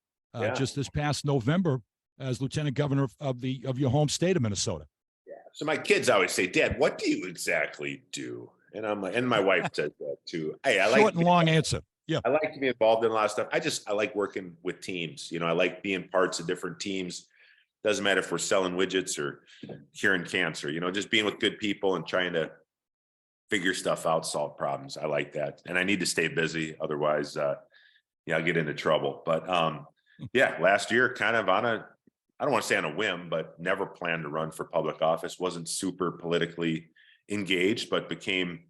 just this past November as lieutenant governor of your home state of Minnesota. Yeah. So my kids always say, "Dad, what do you exactly do?" And I'm like, and my wife says that too. Hey, I Short and long answer. Yeah. I like to be involved in a lot of stuff. I like working with teams. I like being parts of different teams. Doesn't matter if we're selling widgets or curing cancer, just being with good people and trying to figure stuff out, solve problems. I like that. And I need to stay busy. Otherwise, I'll get into trouble. But last year, kind of I don't want to say on a whim, but never planned to run for public office. Wasn't super politically engaged, but became,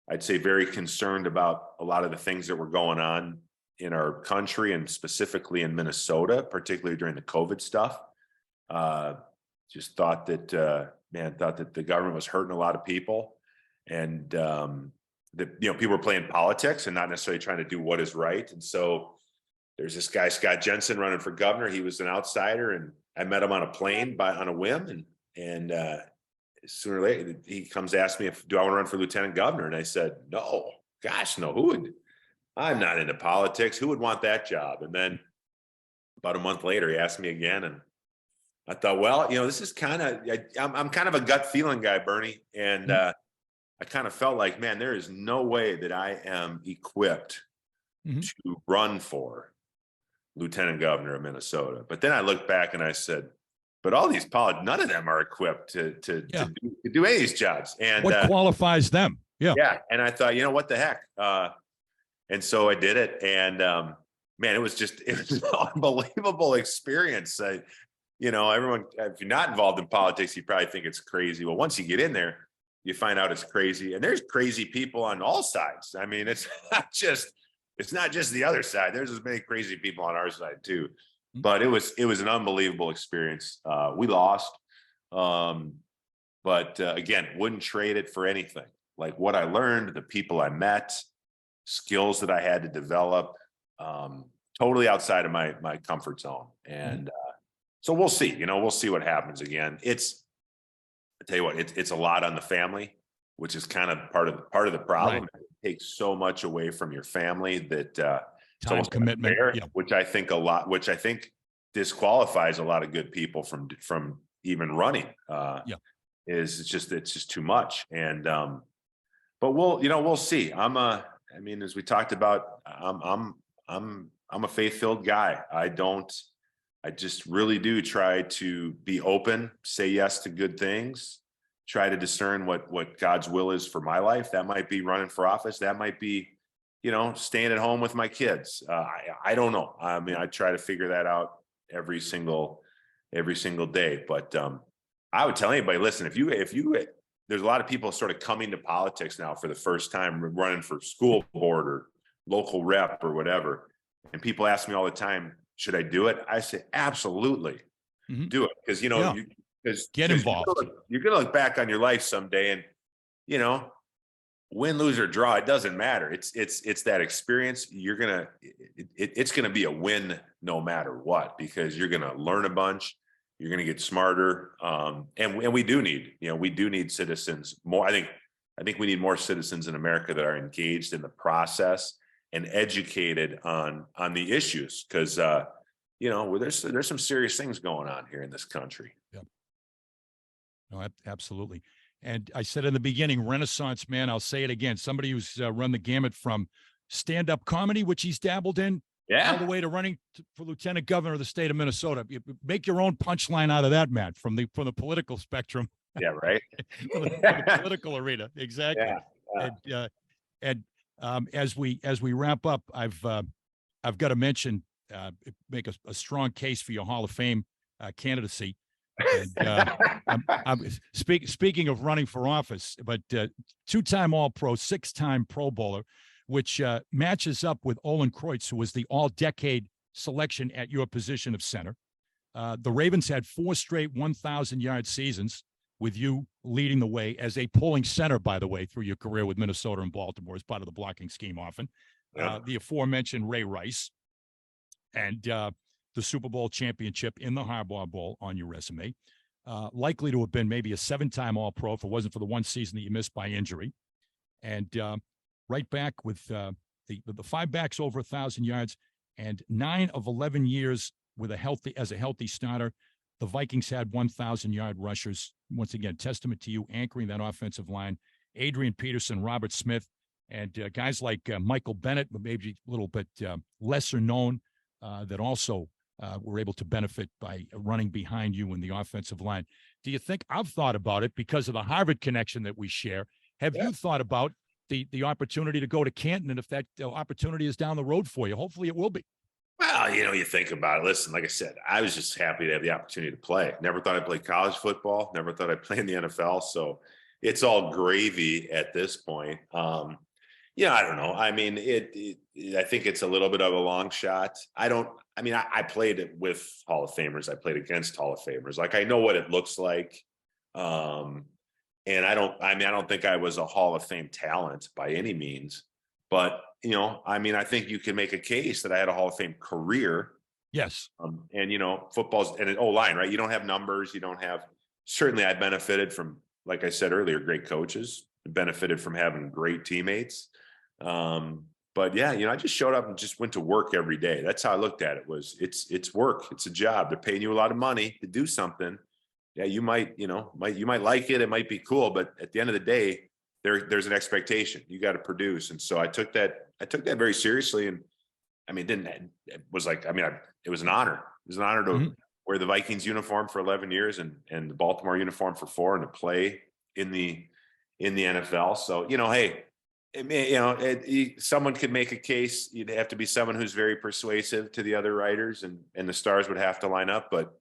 I'd say, very concerned about a lot of the things that were going on in our country and specifically in Minnesota, particularly during the COVID stuff. Just thought that the government was hurting a lot of people, and that people were playing politics and not necessarily trying to do what is right. And so there's this guy Scott Jensen running for governor. He was an outsider, and I met him on a plane on a whim, and sooner or later he comes to ask me do I want to run for lieutenant governor, and I said no. Gosh, no. I'm not into politics. Who would want that job? And then about a month later, he asked me again, and I thought, well, this is I'm kind of a gut feeling guy, Bernie. And I kind of felt like, man, there is no way that I am equipped to run for lieutenant governor of Minnesota. But then I looked back and I said, but all these none of them are equipped to do any of these jobs. And what qualifies them? Yeah. Yeah. And I thought, what the heck? And so I did it. And man, it was an unbelievable experience. Everyone, if you're not involved in politics, you probably think it's crazy. Well, once you get in there, you find out it's crazy. And there's crazy people on all sides. I mean, it's not just the other side. There's as many crazy people on our side too. But it was an unbelievable experience. We lost. But again, wouldn't trade it for anything. Like what I learned, the people I met, skills that I had to develop, totally outside of my comfort zone. And so we'll see, we'll see what happens again. I tell you what, it's a lot on the family, which is kind of part of the problem. Right. It takes so much away from your family that time commitment, which I think disqualifies a lot of good people from even running. It's just too much. And but we'll see. As we talked about, I'm a faith-filled guy. I just really do try to be open, say yes to good things, try to discern what God's will is for my life. That might be running for office. That might be staying at home with my kids. I don't know. I mean, I try to figure that out every single day. But I would tell anybody, listen, if you there's a lot of people sort of coming to politics now for the first time, running for school board or local rep or whatever. And people ask me all the time, should I do it? I say, absolutely do it. Because, get involved. You're going to look back on your life someday and, win, lose, or draw, it doesn't matter. It's that experience. It's going to be a win no matter what, because you're going to learn a bunch. You're going to get smarter. And we do need citizens more. I think we need more citizens in America that are engaged in the process and educated on the issues. Cause there's some serious things going on here in this country. Yeah. No, absolutely. And I said in the beginning, Renaissance man, I'll say it again. Somebody who's run the gamut from stand-up comedy, which he's dabbled in, all the way to running for lieutenant governor of the state of Minnesota. You make your own punchline out of that, Matt, from the political spectrum. Yeah, right. from the political arena, exactly. Yeah. And as we wrap up, I've got to mention, make a strong case for your Hall of Fame candidacy. And, speaking of running for office, but two-time All-Pro, six-time Pro Bowler, which matches up with Olin Kreutz, who was the all-decade selection at your position of center. The Ravens had 4 straight 1,000-yard seasons with you leading the way as a pulling center, by the way, through your career with Minnesota and Baltimore as part of the blocking scheme often. The aforementioned Ray Rice and the Super Bowl championship in the Harbaugh Bowl on your resume. Likely to have been maybe a 7-time All-Pro if it wasn't for the one season that you missed by injury. And right back with the 5 backs over 1,000 yards and 9 of 11 years with as a healthy starter. The Vikings had 1,000-yard rushers. Once again, testament to you anchoring that offensive line. Adrian Peterson, Robert Smith, and guys like Michael Bennett, maybe a little bit lesser known, that also were able to benefit by running behind you in the offensive line. Do you think, I've thought about it because of the Harvard connection that we share. Have you thought about the opportunity to go to Canton, and if that opportunity is down the road for you? Hopefully it will be. Well, you think about it. Listen, like I said, I was just happy to have the opportunity to play. Never thought I'd play college football. Never thought I'd play in the NFL. So it's all gravy at this point. I don't know. I mean, I think it's a little bit of a long shot. I played it with Hall of Famers. I played against Hall of Famers. Like, I know what it looks like. And I don't think I was a Hall of Fame talent by any means, but I think you can make a case that I had a Hall of Fame career. Yes. Football's and an O-line, right? You don't have numbers. Certainly I benefited from, like I said earlier, great coaches, benefited from having great teammates. But yeah, I just showed up and just went to work every day. That's how I looked at it. It's work. It's a job. They're paying you a lot of money to do something. Yeah, you might like it. It might be cool, but at the end of the day, there's an expectation. You got to produce. And so I took that very seriously. And it was an honor. It was an honor to wear the Vikings uniform for 11 years and the Baltimore uniform for 4 and to play in the NFL. So, hey, someone could make a case. You'd have to be someone who's very persuasive to the other writers, and the stars would have to line up. But,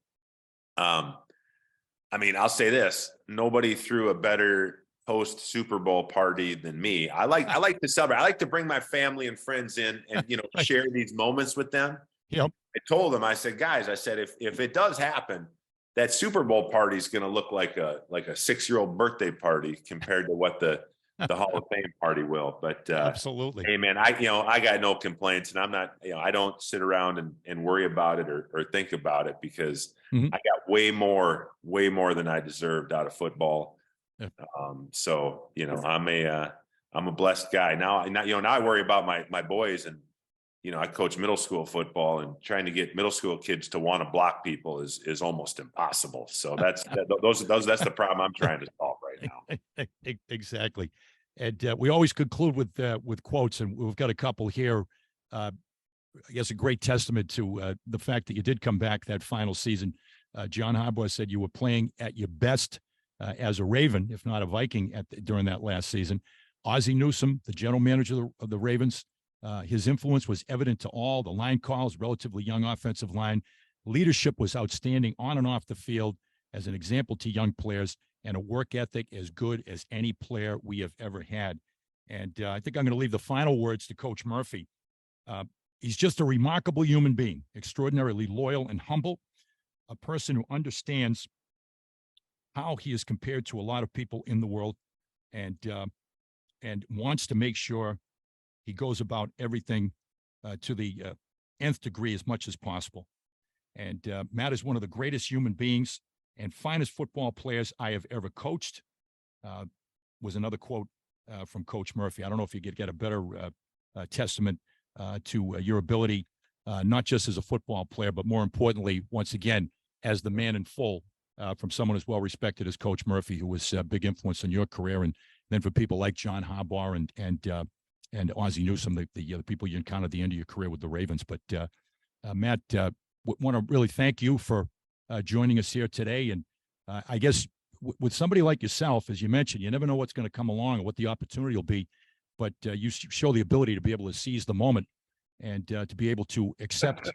I'll say this: nobody threw a better post Super Bowl party than me. I like to celebrate. I like to bring my family and friends in and share these moments with them. Yep. I told them, I said, guys, if it does happen, that Super Bowl party is going to look like a 6-year-old birthday party compared to what the Hall of Fame party will. But absolutely. Hey man, I got no complaints, and I'm not, I don't sit around and worry about it or think about it, because I got way more than I deserved out of football. Yeah. So, I'm a blessed guy now. Now I worry about my boys, and, I coach middle school football, and trying to get middle school kids to want to block people is almost impossible. So that's the problem I'm trying to solve right now. Exactly. And we always conclude with quotes, and we've got a couple here. I guess a great testament to the fact that you did come back that final season. John Harbaugh said you were playing at your best as a Raven, if not a Viking, during that last season. Ozzie Newsome, the general manager of the Ravens, His influence was evident to all. The line calls, relatively young offensive line. Leadership was outstanding on and off the field as an example to young players, and a work ethic as good as any player we have ever had. And I think I'm going to leave the final words to Coach Murphy. He's just a remarkable human being, extraordinarily loyal and humble, a person who understands how he is compared to a lot of people in the world, and wants to make sure he goes about everything to the nth degree as much as possible. And Matt is one of the greatest human beings and finest football players I have ever coached, was another quote from Coach Murphy. I don't know if you could get a better testament to your ability, not just as a football player, but more importantly, once again, as the man in full, from someone as well respected as Coach Murphy, who was a big influence on your career, and then for people like John Harbaugh and Ozzie Newsome, the people you encountered at the end of your career with the Ravens. But Matt, want to really thank you for joining us here today. And I guess with somebody like yourself, as you mentioned, you never know what's going to come along or what the opportunity will be, but you show the ability to be able to seize the moment and to be able to accept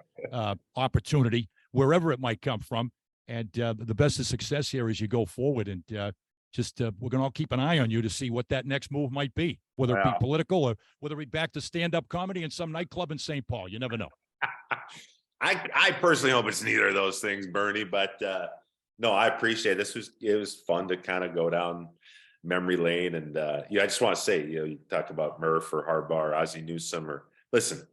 opportunity wherever it might come from. And the best of success here as you go forward. And we're going to all keep an eye on you to see what that next move might be, whether it be political or whether it be back to stand-up comedy in some nightclub in St. Paul. You never know. I personally hope it's neither of those things, Bernie, but no, I appreciate it. It was fun to kind of go down memory lane. And I just want to say, you talk about Murph or Harbaugh or Ozzie Newsome, or listen,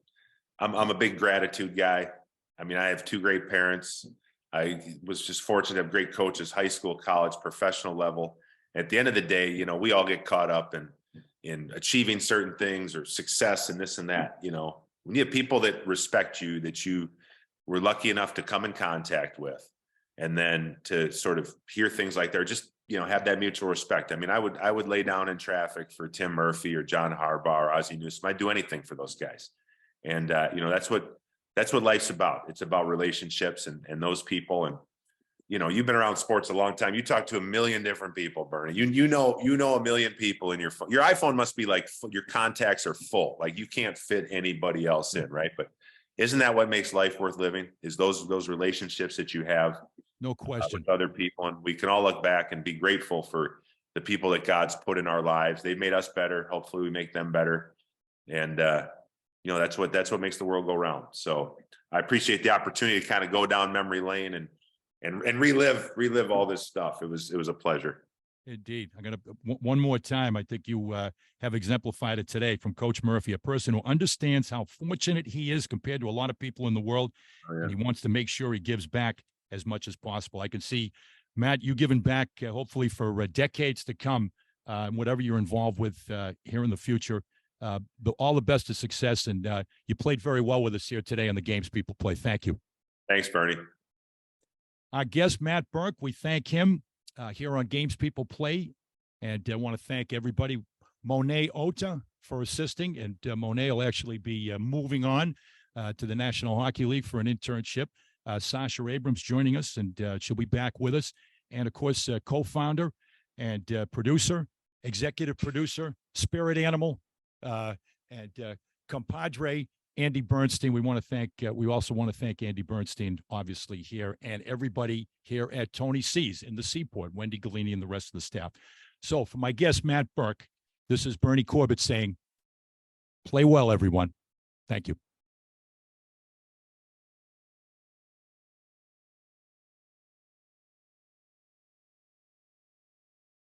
I'm a big gratitude guy. I mean, I have two great parents. I was just fortunate to have great coaches, high school, college, professional level. At the end of the day, we all get caught up in achieving certain things or success and this and that. When you have people that respect you, that you were lucky enough to come in contact with, and then to sort of hear things like they're just, have that mutual respect. I mean, I would lay down in traffic for Tim Murphy or John Harbaugh or Ozzie Newsome. I'd do anything for those guys. And, that's what life's about. It's about relationships and those people. And, you've been around sports a long time. You talk to a million different people, Bernie. You know a million people in your phone. Your iPhone must be like, your contacts are full. Like you can't fit anybody else in, right? But isn't that what makes life worth living? Is those relationships that you have, no question, with other people. And we can all look back and be grateful for the people that God's put in our lives. They've made us better. Hopefully we make them better. And, that's what makes the world go round. So I appreciate the opportunity to kind of go down memory lane and relive all this stuff. It was a pleasure. Indeed. I'm going to one more time. I think you have exemplified it today from Coach Murphy, a person who understands how fortunate he is compared to a lot of people in the world. Oh, yeah. And he wants to make sure he gives back as much as possible. I can see, Matt, you giving back hopefully for decades to come, whatever you're involved with here in the future. All the best of success. And you played very well with us here today on the Games People Play. Thank you. Thanks, Bernie. Our guest, Matt Birk, we thank him here on Games People Play. And I want to thank everybody, Monet Ota, for assisting. And Monet will actually be moving on to the National Hockey League for an internship. Sasha Abrams joining us, and she'll be back with us. And, of course, co-founder and producer, executive producer, spirit animal, and compadre, Andy Bernstein. We also want to thank Andy Bernstein, obviously, here, and everybody here at Tony C's in the Seaport, Wendy Galini and the rest of the staff. So for my guest, Matt Birk, this is Bernie Corbett saying, play well, everyone. Thank you.